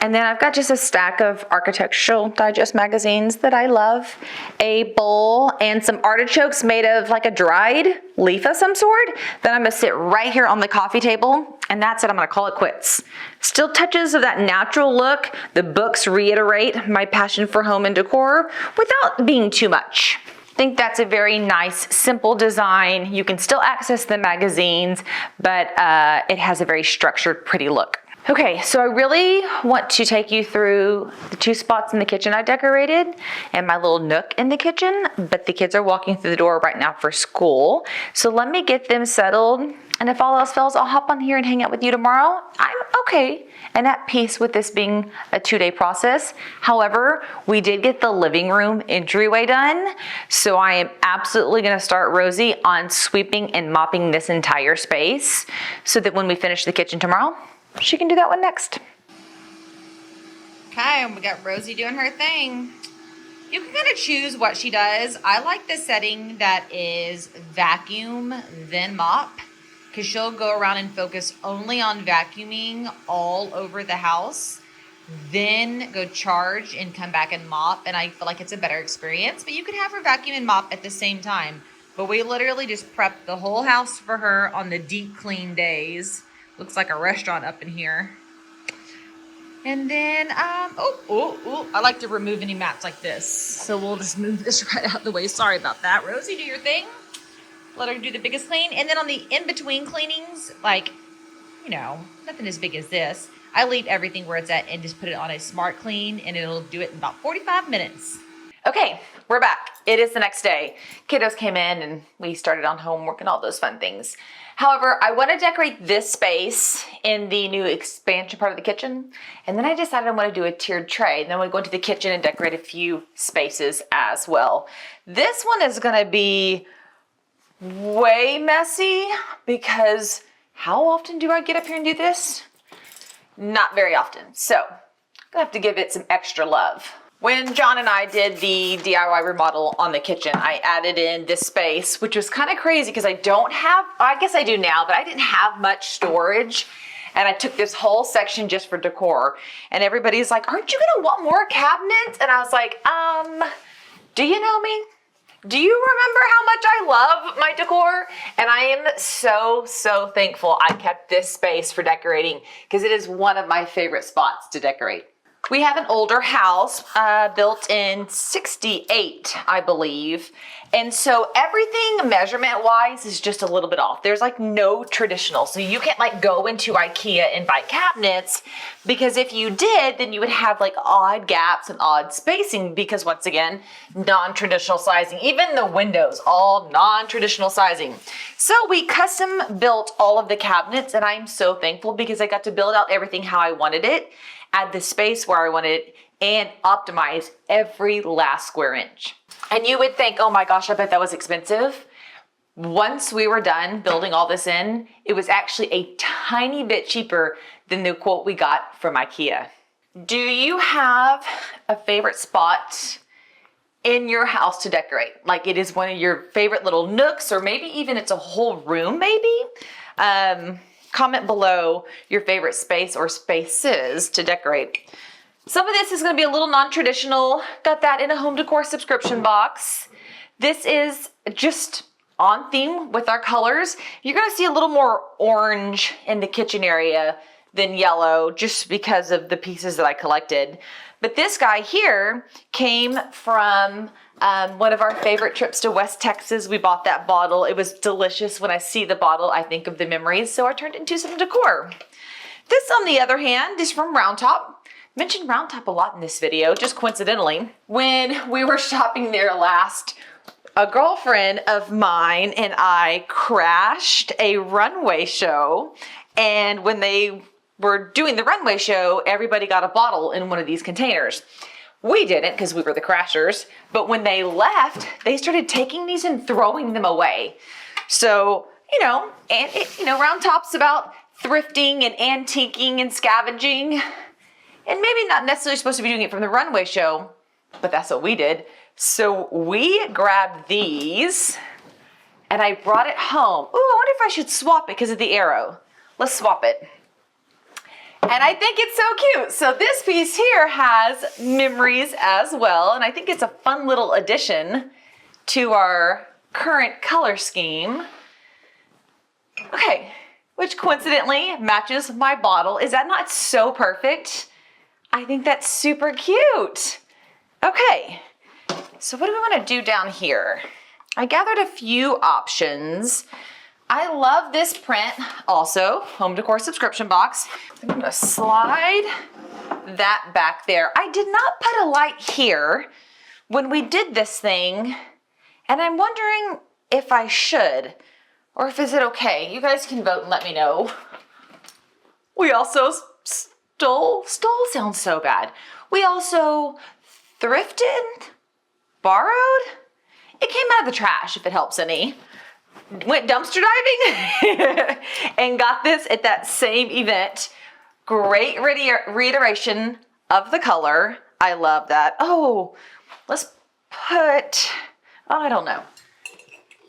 [SPEAKER 1] And then I've got just a stack of Architectural Digest magazines that I love, a bowl, and some artichokes made of like a dried leaf of some sort that I'm gonna sit right here on the coffee table, and that's it, I'm gonna call it quits. Still touches of that natural look. The books reiterate my passion for home and decor without being too much. I think that's a very nice, simple design. You can still access the magazines, but it has a very structured, pretty look. Okay, so I really want to take you through the 2 spots in the kitchen I decorated and my little nook in the kitchen, but the kids are walking through the door right now for school. So let me get them settled, and if all else fails, I'll hop on here and hang out with you tomorrow. I'm okay and at peace with this being a 2-day process. However, we did get the living room entryway done, so I am absolutely gonna start Rosie on sweeping and mopping this entire space so that when we finish the kitchen tomorrow, she can do that one next. Okay, we got Rosie doing her thing. You can kind of choose what she does. I like the setting that is vacuum, then mop, because she'll go around and focus only on vacuuming all over the house, then go charge and come back and mop, and I feel like it's a better experience. But you could have her vacuum and mop at the same time. But we literally just prepped the whole house for her on the deep clean days. Looks like a restaurant up in here. And then, I like to remove any mats like this. So we'll just move this right out of the way. Sorry about that. Rosie, do your thing. Let her do the biggest clean. And then on the in-between cleanings, like, you know, nothing as big as this, I leave everything where it's at and just put it on a smart clean, and it'll do it in about 45 minutes. Okay, we're back. It is the next day. Kiddos came in and we started on homework and all those fun things. However, I want to decorate this space in the new expansion part of the kitchen. And then I decided I want to do a tiered tray. And then we go into the kitchen and decorate a few spaces as well. This one is going to be way messy because how often do I get up here and do this? Not very often. So I'm going to have to give it some extra love. When John and I did the DIY remodel on the kitchen, I added in this space, which was kind of crazy because I don't have, I guess I do now, but I didn't have much storage. And I took this whole section just for decor. And everybody's like, aren't you gonna want more cabinets? And I was like, do you know me? Do you remember how much I love my decor? And I am so, so thankful I kept this space for decorating because it is one of my favorite spots to decorate. We have an older house built in '68, I believe. And so everything measurement-wise is just a little bit off. There's like no traditional. So you can't like go into IKEA and buy cabinets because if you did, then you would have like odd gaps and odd spacing because once again, non-traditional sizing. Even the windows, all non-traditional sizing. So we custom built all of the cabinets and I'm so thankful because I got to build out everything how I wanted it, add the space where I wanted it, and optimize every last square inch. And you would think, oh my gosh, I bet that was expensive. Once we were done building all this in, it was actually a tiny bit cheaper than the quote we got from IKEA. Do you have a favorite spot in your house to decorate? Like it is one of your favorite little nooks, or maybe even it's a whole room maybe? Comment below your favorite space or spaces to decorate. Some of this is going to be a little non-traditional. Got that in a home decor subscription box. This is just on theme with our colors. You're going to see a little more orange in the kitchen area than yellow just because of the pieces that I collected. But this guy here came from one of our favorite trips to West Texas. We bought that bottle. It was delicious. When I see the bottle, I think of the memories. So I turned it into some decor. This, on the other hand, is from Round Top. Mentioned Round Top a lot in this video, just coincidentally. When we were shopping there last, a girlfriend of mine and I crashed a runway show. And when they were doing the runway show, everybody got a bottle in one of these containers. We didn't because we were the crashers, but when they left, they started taking these and throwing them away. So, Round Top's about thrifting and antiquing and scavenging, and maybe not necessarily supposed to be doing it from the runway show, but that's what we did. So we grabbed these and I brought it home. Ooh, I wonder if I should swap it because of the arrow. Let's swap it. And I think it's so cute. So this piece here has memories as well. And I think it's a fun little addition to our current color scheme. Okay, which coincidentally matches my bottle. Is that not so perfect? I think that's super cute. Okay, So what do we want to do down here? I gathered a few options. I love this print also, home decor subscription box. I'm gonna slide that back there. I did not put a light here when we did this thing, and I'm wondering if I should, or if is it okay. You guys can vote and let me know. We also stole sounds so bad. We also thrifted, borrowed. It came out of the trash, if it helps any. Went dumpster diving and got this at that same event. Great reiteration of the color. I love that. Oh, let's put, oh, I don't know.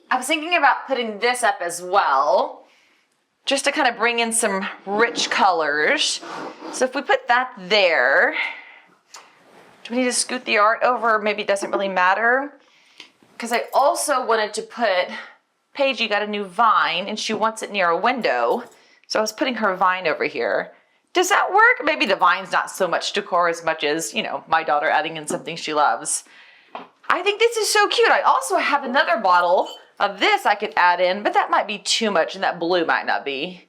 [SPEAKER 1] I was thinking about putting this up as well, just to kind of bring in some rich colors. So if we put that there, do we need to scoot the art over? Maybe it doesn't really matter. Because I also wanted to put, Paigey got a new vine and she wants it near a window. So I was putting her vine over here. Does that work? Maybe the vine's not so much decor as much as, you know, my daughter adding in something she loves. I think this is so cute. I also have another bottle of this I could add in, but that might be too much and that blue might not be.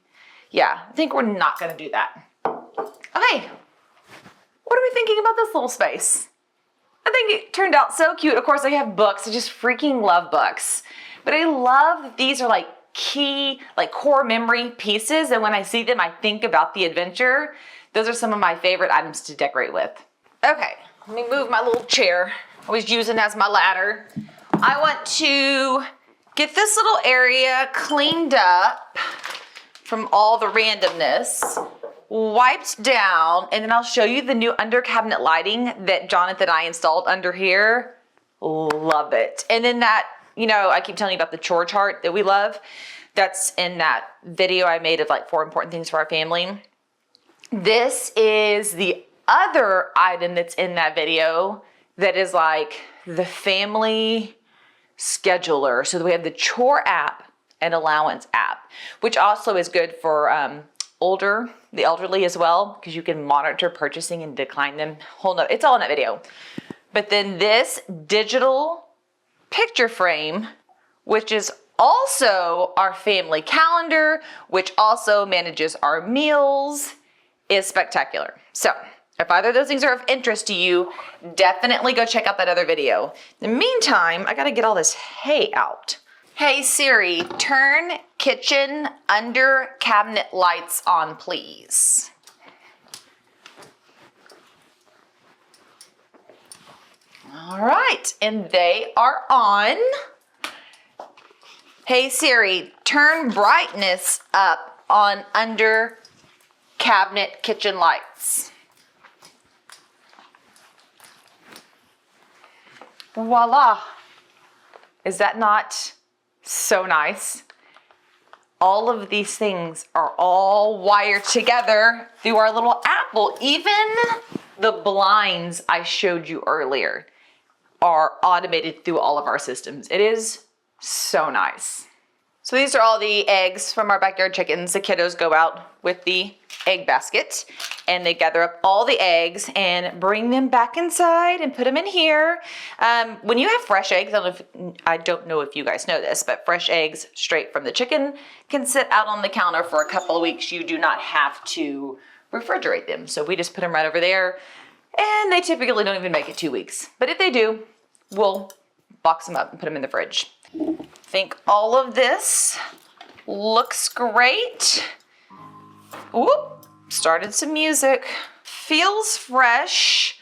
[SPEAKER 1] Yeah, I think we're not gonna do that. Okay, what are we thinking about this little space? I think it turned out so cute. Of course, I have books. I just freaking love books. But I love that these are like key, like core memory pieces. And when I see them, I think about the adventure. Those are some of my favorite items to decorate with. Okay, let me move my little chair. I was using as my ladder. I want to get this little area cleaned up from all the randomness, wiped down, and then I'll show you the new under cabinet lighting that Jonathan and I installed under here. Love it. And then that, you know, I keep telling you about the chore chart that we love. That's in that video I made of like 4 important things for our family. This is the other item that's in that video that is like the family scheduler. So we have the chore app and allowance app, which also is good for the elderly as well, because you can monitor purchasing and decline them. It's all in that video. But then this digital picture frame, which is also our family calendar, which also manages our meals, is spectacular. So if either of those things are of interest to you, definitely go check out that other video. In the meantime, I gotta get all this hay out. Hey Siri, turn kitchen under cabinet lights on, please. All right, and they are on. Hey Siri, turn brightness up on under cabinet kitchen lights. Voila. Is that not so nice? All of these things are all wired together through our little Apple. Even the blinds I showed you earlier are automated through all of our systems. It is so nice. So these are all the eggs from our backyard chickens. The kiddos go out with the egg basket and they gather up all the eggs and bring them back inside and put them in here. When you have fresh eggs, I don't know if you guys know this, but fresh eggs straight from the chicken can sit out on the counter for a couple of weeks. You do not have to refrigerate them. So we just put them right over there, and they typically don't even make it 2 weeks. But if they do, we'll box them up and put them in the fridge. I think all of this looks great. Whoop, started some music. Feels fresh.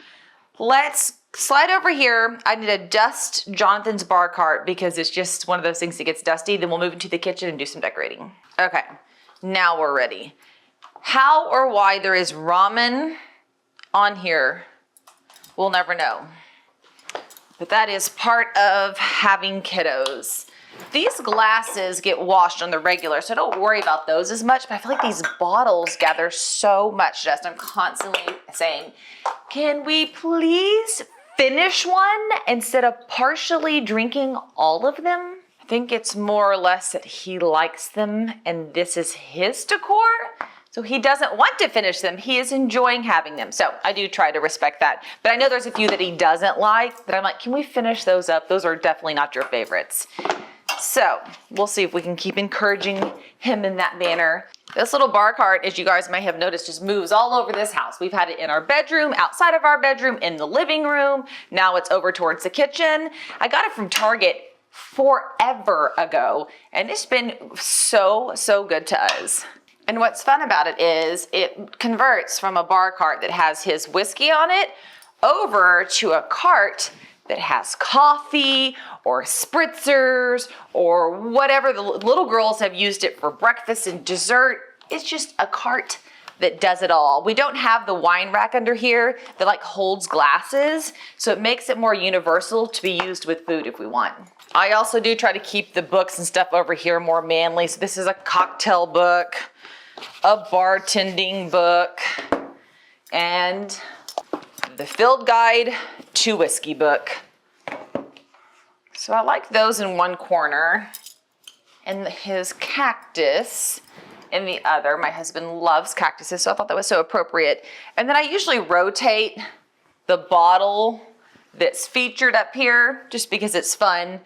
[SPEAKER 1] Let's slide over here. I need to dust Jonathan's bar cart because it's just one of those things that gets dusty. Then we'll move into the kitchen and do some decorating. Okay, now we're ready. How or why there is ramen on here, we'll never know. But that is part of having kiddos. These glasses get washed on the regular, so don't worry about those as much, but I feel like these bottles gather so much dust. I'm constantly saying, can we please finish one instead of partially drinking all of them? I think it's more or less that he likes them and this is his decor. So he doesn't want to finish them. He is enjoying having them. So I do try to respect that. But I know there's a few that he doesn't like that I'm like, can we finish those up? Those are definitely not your favorites. So we'll see if we can keep encouraging him in that manner. This little bar cart, as you guys may have noticed, just moves all over this house. We've had it in our bedroom, outside of our bedroom, in the living room. Now it's over towards the kitchen. I got it from Target forever ago, and it's been so good to us. And what's fun about it is it converts from a bar cart that has his whiskey on it over to a cart that has coffee or spritzers or whatever. The little girls have used it for breakfast and dessert. It's just a cart that does it all. We don't have the wine rack under here that like holds glasses, so it makes it more universal to be used with food if we want. I also do try to keep the books and stuff over here more manly. So this is a cocktail book, a bartending book, and the Field Guide to Whiskey book. So I like those in one corner, and his cactus in the other. My husband loves cactuses, so I thought that was so appropriate. And then I usually rotate the bottle that's featured up here just because it's fun.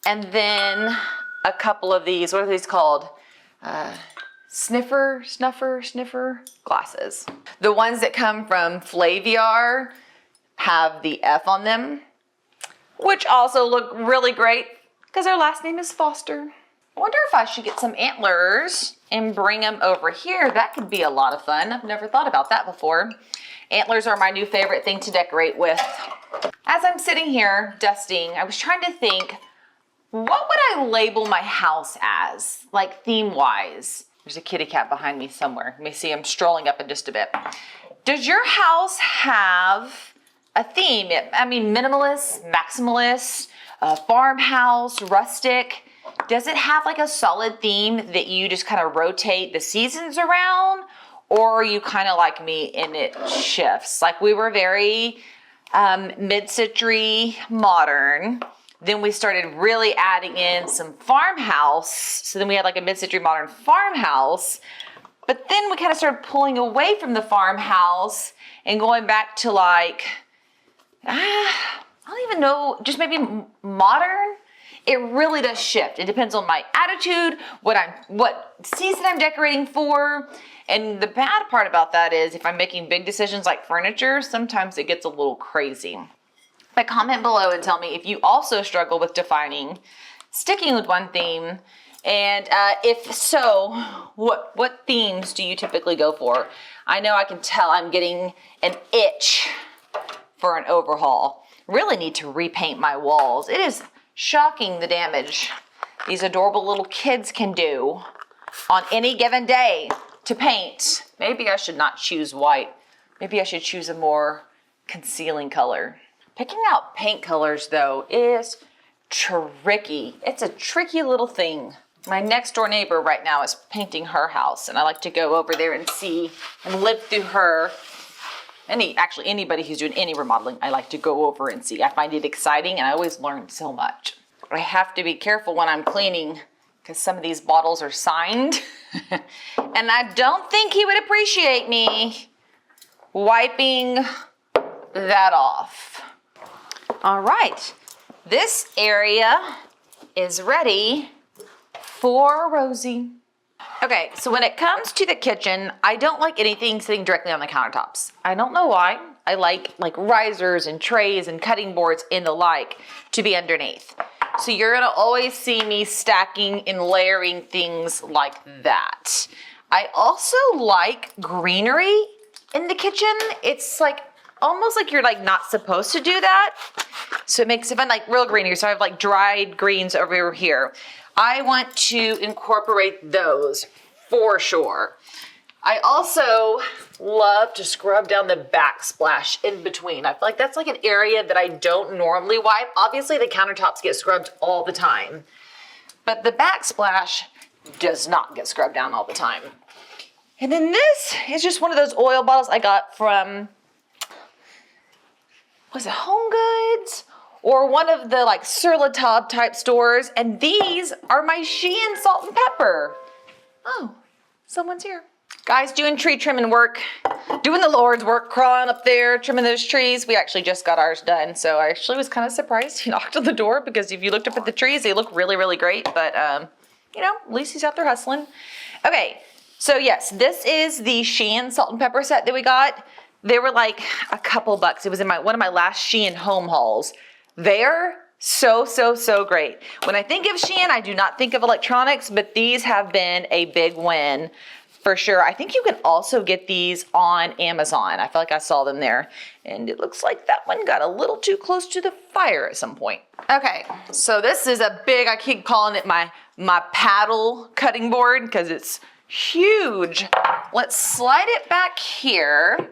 [SPEAKER 1] And then a couple of these, what are these called? Sniffer glasses. The ones that come from Flaviar have the F on them, which also look really great because our last name is Foster. I wonder if I should get some antlers and bring them over here. That could be a lot of fun. I've never thought about that before. Antlers are my new favorite thing to decorate with. As I'm sitting here dusting, I was trying to think, what would I label my house as, like theme-wise? There's a kitty cat behind me somewhere. You may see him strolling up in just a bit. Does your house have a theme? I mean, minimalist, maximalist, farmhouse, rustic. Does it have like a solid theme that you just kind of rotate the seasons around? Or are you kind of like me and it shifts? Like we were very mid-century modern. Then we started really adding in some farmhouse. So then we had like a mid-century modern farmhouse. But then we kind of started pulling away from the farmhouse and going back to like, I don't even know, just maybe modern. It really does shift. It depends on my attitude, what season I'm decorating for. And the bad part about that is if I'm making big decisions like furniture, sometimes it gets a little crazy. But comment below and tell me if you also struggle with sticking with one theme. And if so, what themes do you typically go for? I know I can tell I'm getting an itch for an overhaul. Really need to repaint my walls. It is shocking the damage these adorable little kids can do on any given day to paint. Maybe I should not choose white. Maybe I should choose a more concealing color. Picking out paint colors though is tricky. It's a tricky little thing. My next door neighbor right now is painting her house, and I like to go over there and see and live through her. Actually anybody who's doing any remodeling, I like to go over and see. I find it exciting and I always learn so much. I have to be careful when I'm cleaning because some of these bottles are signed and I don't think he would appreciate me wiping that off. All right, this area is ready for Rosie. Okay, so when it comes to the kitchen, I don't like anything sitting directly on the countertops. I don't know why. I like risers and trays and cutting boards and the like to be underneath. So you're gonna always see me stacking and layering things like that. I also like greenery in the kitchen. It's like almost like you're not supposed to do that. So it makes it fun, like real greenery. So I have dried greens over here. I want to incorporate those for sure. I also love to scrub down the backsplash in between. I feel like that's like an area that I don't normally wipe. Obviously the countertops get scrubbed all the time, but the backsplash does not get scrubbed down all the time. And then this is just one of those oil bottles I got from, was it Home Goods? Or one of the Sur La Table type stores. And these are my Shein salt and pepper. Oh, someone's here. Guys doing tree trimming work, doing the Lord's work, crawling up there, trimming those trees. We actually just got ours done, so I actually was kind of surprised he knocked on the door because if you looked up at the trees, they look really, really great, but you know, at least he's out there hustling. Okay, so yes, this is the Shein salt and pepper set that we got. They were like a couple bucks. It was in one of my last Shein home hauls. They're so great. When I think of Shein, I do not think of electronics, but these have been a big win. For sure. I think you can also get these on Amazon. I feel like I saw them there. And it looks like that one got a little too close to the fire at some point. Okay, so this is a big, I keep calling it my paddle cutting board because it's huge. Let's slide it back here.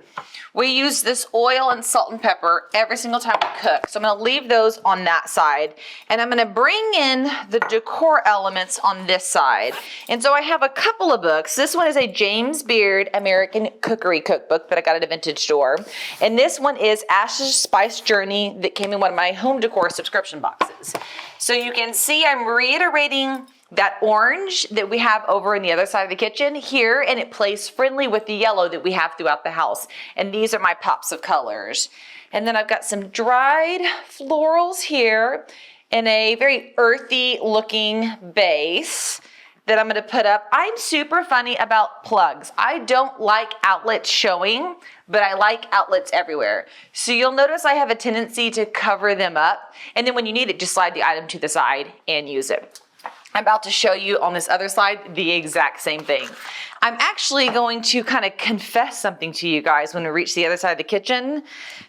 [SPEAKER 1] We use this oil and salt and pepper every single time we cook. So I'm gonna leave those on that side. And I'm gonna bring in the decor elements on this side. And so I have a couple of books. This one is a James Beard American Cookery Cookbook that I got at a vintage store. And this one is Ash's Spice Journey that came in one of my home decor subscription boxes. So you can see I'm reiterating that orange that we have over in the other side of the kitchen here, and it plays friendly with the yellow that we have throughout the house. And these are my pops of colors. And then I've got some dried florals here in a very earthy looking base that I'm gonna put up. I'm super funny about plugs. I don't like outlets showing, but I like outlets everywhere. So you'll notice I have a tendency to cover them up. And then when you need it, just slide the item to the side and use it. I'm about to show you on this other side the exact same thing. I'm actually going to kind of confess something to you guys when we reach the other side of the kitchen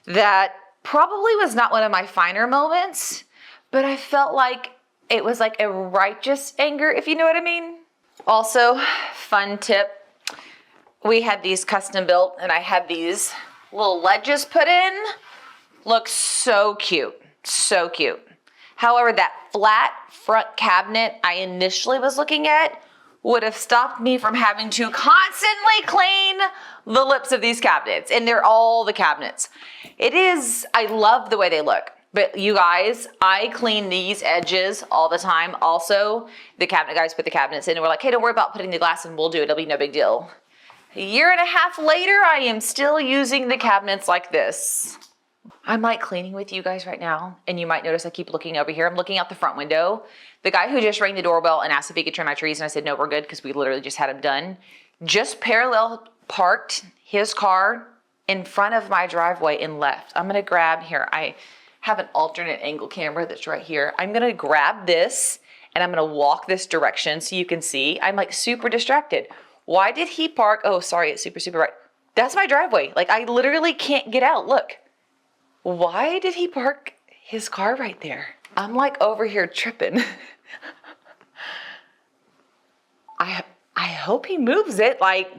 [SPEAKER 1] that probably was not one of my finer moments, but I felt like it was like a righteous anger, if you know what I mean. Also, fun tip, we had these custom built and I had these little ledges put in. Looks so cute, so cute. However, that flat front cabinet I initially was looking at would have stopped me from having to constantly clean the lips of these cabinets. And they're all the cabinets. I love the way they look. But you guys, I clean these edges all the time. Also, the cabinet guys put the cabinets in and we're like, hey, don't worry about putting the glass in, we'll do it, it'll be no big deal. A year and a half later, I am still using the cabinets like this. I'm like cleaning with you guys right now, and you might notice I keep looking over here. I'm looking out the front window. The guy who just rang the doorbell and asked if he could trim my trees, and I said, no, we're good, because we literally just had him done. Just parallel parked his car in front of my driveway and left. I'm gonna grab here. I have an alternate angle camera that's right here. I'm gonna grab this, and I'm gonna walk this direction so you can see. I'm like super distracted. Why did he park? Oh, sorry, it's super bright. That's my driveway. Like I literally can't get out, look. Why did he park his car right there? I'm like over here tripping. I hope he moves it. Like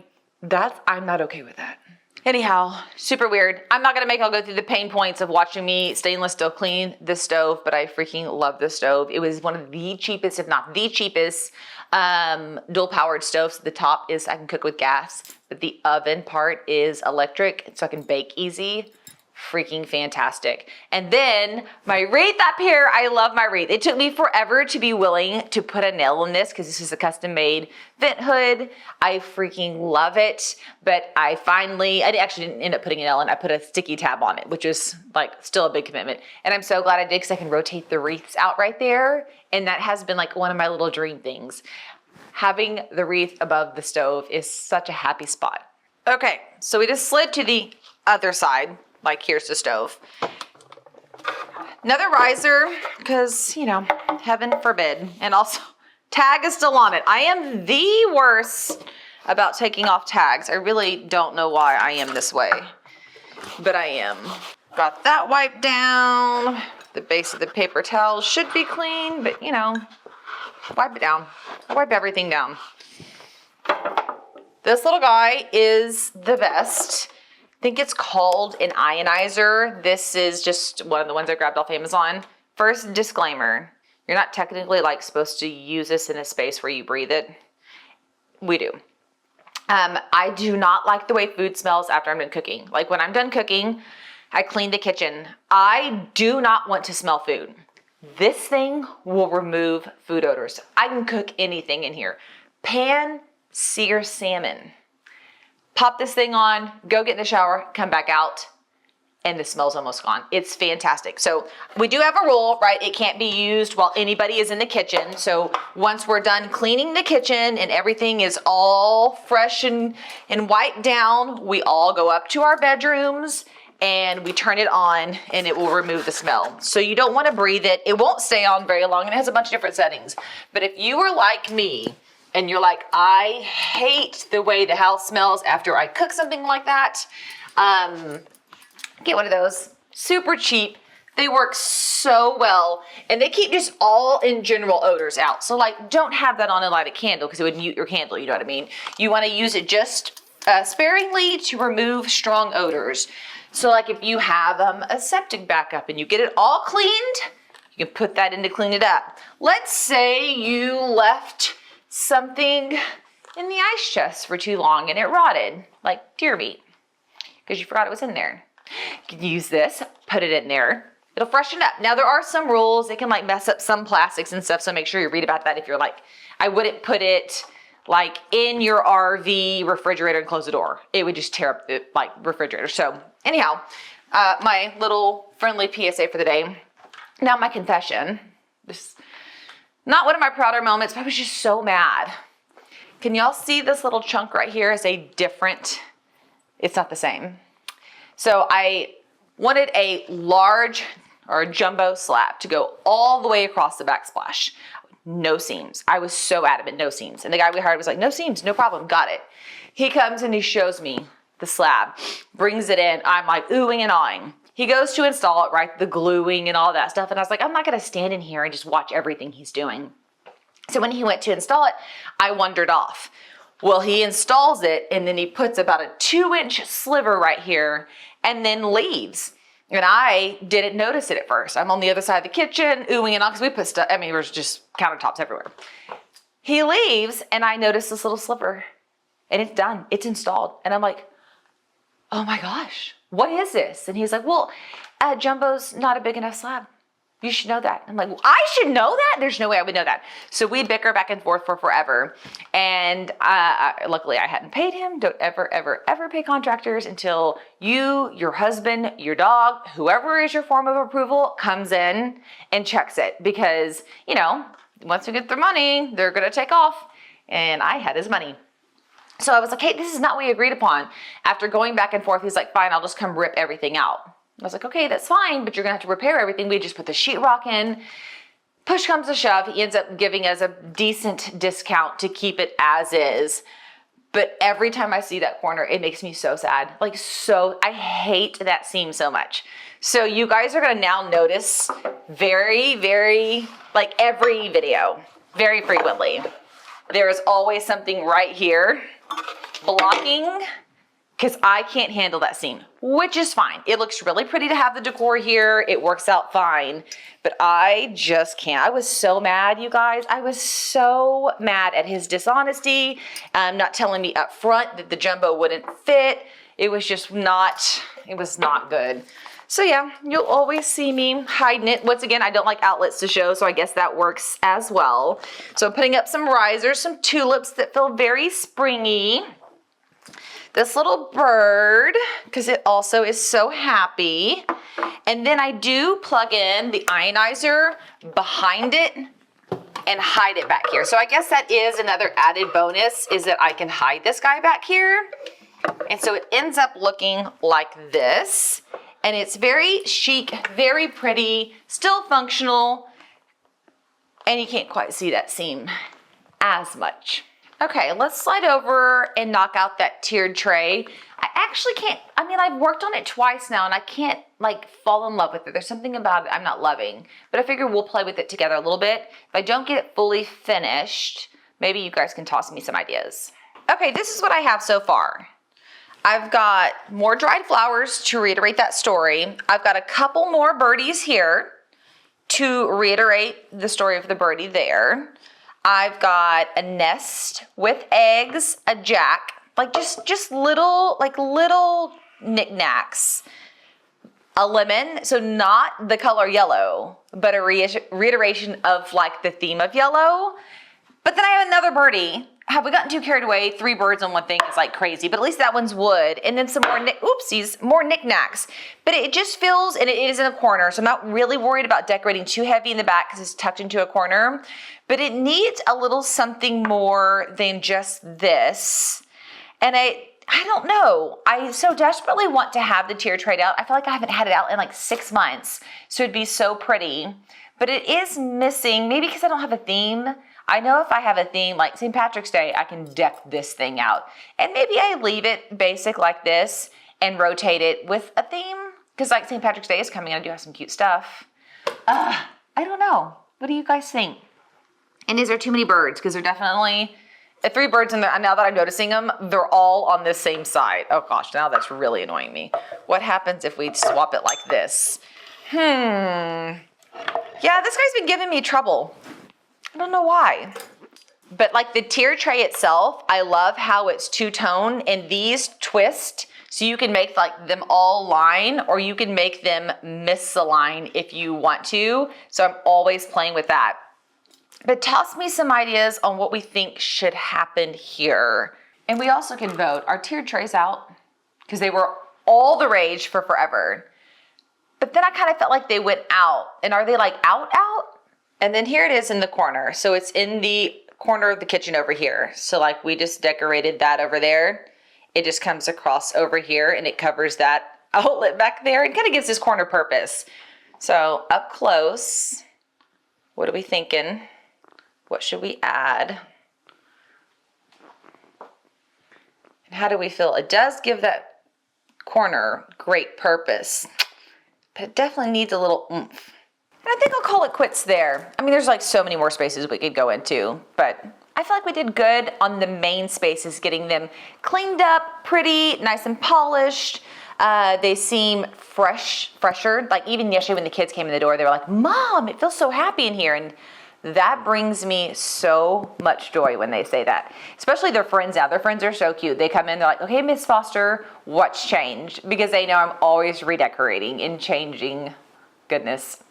[SPEAKER 1] I'm not okay with that. Anyhow, super weird. I'm not gonna make y'all go through the pain points of watching me stainless steel clean this stove, but I freaking love this stove. It was one of the cheapest, if not the cheapest, dual powered stoves. The top is, I can cook with gas, but the oven part is electric, so I can bake easy. Freaking fantastic. And then my wreath up here, I love my wreath. It took me forever to be willing to put a nail in this because this is a custom made vent hood. I freaking love it. But I actually didn't end up putting a nail in. I put a sticky tab on it, which is like still a big commitment. And I'm so glad I did because I can rotate the wreaths out right there. And that has been like one of my little dream things. Having the wreath above the stove is such a happy spot. Okay, so we just slid to the other side. Like here's the stove. Another riser, because, you know, heaven forbid. And also, tag is still on it. I am the worst about taking off tags. I really don't know why I am this way, but I am. Got that wiped down. The base of the paper towel should be clean, but you know, wipe it down. I wipe everything down. This little guy is the best. I think it's called an ionizer. This is just one of the ones I grabbed off Amazon. First disclaimer, you're not technically like supposed to use this in a space where you breathe it. We do. I do not like the way food smells after I'm done cooking. Like when I'm done cooking, I clean the kitchen. I do not want to smell food. This thing will remove food odors. I can cook anything in here. Pan-sear salmon. pop this thing on, go get in the shower, come back out, and the smell's almost gone. It's fantastic. So we do have a rule, right? It can't be used while anybody is in the kitchen. So once we're done cleaning the kitchen and everything is all fresh and wiped down, we all go up to our bedrooms and we turn it on and it will remove the smell. So you don't want to breathe it. It won't stay on very long and it has a bunch of different settings. But if you are like me and you're like, I hate the way the house smells after I cook something like that, get one of those. Super cheap. They work so well and they keep just all in general odors out. So like don't have that on and light a candle because it would mute your candle, you know what I mean? You want to use it just sparingly to remove strong odors. So like if you have a septic backup and you get it all cleaned, you can put that in to clean it up. Let's say you left something in the ice chest for too long and it rotted, like deer meat, because you forgot it was in there. You can use this, put it in there. It'll freshen up. Now there are some rules. It can like mess up some plastics and stuff. So make sure you read about that if you're like, I wouldn't put it like in your RV refrigerator and close the door. It would just tear up the like refrigerator. So anyhow, my little friendly PSA for the day. Now my confession. This not one of my prouder moments, but I was just so mad. Can y'all see this little chunk right here is a different, it's not the same. So I wanted a large or a jumbo slab to go all the way across the backsplash. No seams. I was so adamant, no seams. And the guy we hired was like, no seams, no problem, got it. He comes and he shows me the slab, brings it in. I'm like oohing and awing. He goes to install it, right? The gluing and all that stuff. And I was like, I'm not gonna stand in here and just watch everything he's doing. So when he went to install it, I wandered off. Well, he installs it and then he puts about a 2-inch sliver right here and then leaves. And I didn't notice it at first. I'm on the other side of the kitchen, oohing and on, because we put stuff, I mean, there's just countertops everywhere. He leaves and I notice this little sliver and it's done, it's installed. And I'm like, oh my gosh, what is this? And he's like, well, jumbo's not a big enough slab. You should know that. I'm like, well, I should know that? There's no way I would know that. So we bicker back and forth for forever. And luckily I hadn't paid him. Don't ever, ever, ever pay contractors until you, your husband, your dog, whoever is your form of approval comes in and checks it. Because, you know, once we get their money, they're going to take off. And I had his money. So I was like, hey, this is not what we agreed upon. After going back and forth, he's like, fine, I'll just come rip everything out. I was like, okay, that's fine, but you're gonna have to repair everything. We just put the sheetrock in. Push comes to shove. He ends up giving us a decent discount to keep it as is. But every time I see that corner, it makes me so sad. Like so, I hate that seam so much. So you guys are gonna now notice very, very, like every video, very frequently, there is always something right here blocking, because I can't handle that seam, which is fine. It looks really pretty to have the decor here. It works out fine, but I just can't. I was so mad, you guys. I was so mad at his dishonesty, not telling me up front that the jumbo wouldn't fit. It was just not, it was not good. So yeah, you'll always see me hiding it. Once again, I don't like outlets to show, so I guess that works as well. So I'm putting up some risers, some tulips that feel very springy. This little bird, because it also is so happy. And then I do plug in the ionizer behind it and hide it back here. So I guess that is another added bonus, is that I can hide this guy back here. And so it ends up looking like this. And it's very chic, very pretty, still functional. And you can't quite see that seam as much. Okay, let's slide over and knock out that tiered tray. I actually can't, I mean, I've worked on it twice now and I can't like fall in love with it. There's something about it I'm not loving, but I figure we'll play with it together a little bit. If I don't get it fully finished, maybe you guys can toss me some ideas. Okay, this is what I have so far. I've got more dried flowers to reiterate that story. I've got a couple more birdies here to reiterate the story of the birdie there. I've got a nest with eggs, a jack, like just little, like little knickknacks. A lemon, so not the color yellow, but a reiteration of like the theme of yellow. But then I have another birdie have we gotten too carried away? 3 birds on one thing is like crazy, but at least that one's wood. And then some more, more knickknacks. But it just feels, and it is in a corner, so I'm not really worried about decorating too heavy in the back because it's tucked into a corner. But it needs a little something more than just this. And I don't know. I so desperately want to have the tier tray out. I feel like I haven't had it out in like 6 months. So it'd be so pretty. But it is missing, maybe because I don't have a theme. I know if I have a theme, like St. Patrick's Day, I can deck this thing out. And maybe I leave it basic like this and rotate it with a theme. Because like St. Patrick's Day is coming, I do have some cute stuff. I don't know. What do you guys think? And is there too many birds? Because there definitely, 3 birds in there, now that I'm noticing them, they're all on this same side. Oh gosh, now that's really annoying me. What happens if we swap it like this? Yeah, this guy's been giving me trouble. I don't know why. But like the tier tray itself, I love how it's two-tone and these twist so you can make like them all line or you can make them misalign if you want to. So I'm always playing with that. But toss me some ideas on what we think should happen here. And we also can vote. Are tiered trays out? Because they were all the rage for forever. But then I kind of felt like they went out. And are they like out? And then here it is in the corner. So it's in the corner of the kitchen over here. So like we just decorated that over there. It just comes across over here and it covers that outlet back there. It kind of gives this corner purpose. So up close, what are we thinking? What should we add? And how do we feel? It does give that corner great purpose, but it definitely needs a little oomph. And I think I'll call it quits there. I mean, there's like so many more spaces we could go into, but I feel like we did good on the main spaces, getting them cleaned up, pretty, nice and polished. They seem fresher. Like even yesterday when the kids came in the door, they were like, "Mom, it feels so happy in here." And that brings me so much joy when they say that, especially their friends now. Their friends are so cute. They come in, they're like, "Okay, Miss Foster, what's changed?" Because they know I'm always redecorating and changing goodness.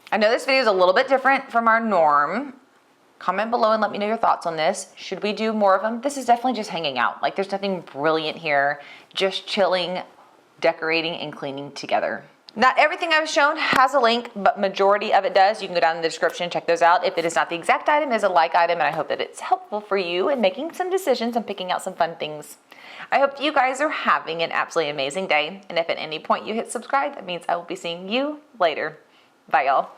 [SPEAKER 1] I know this video is a little bit different from our norm. Comment below and let me know your thoughts on this. Should we do more of them? This is definitely just hanging out. Like there's nothing brilliant here, just chilling, decorating, and cleaning together. Not everything I've shown has a link, but majority of it does. You can go down in the description and check those out. If it is not the exact item, it is a like item, and I hope that it's helpful for you in making some decisions and picking out some fun things. I hope you guys are having an absolutely amazing day, and if at any point you hit subscribe, that means I will be seeing you later. Bye, y'all.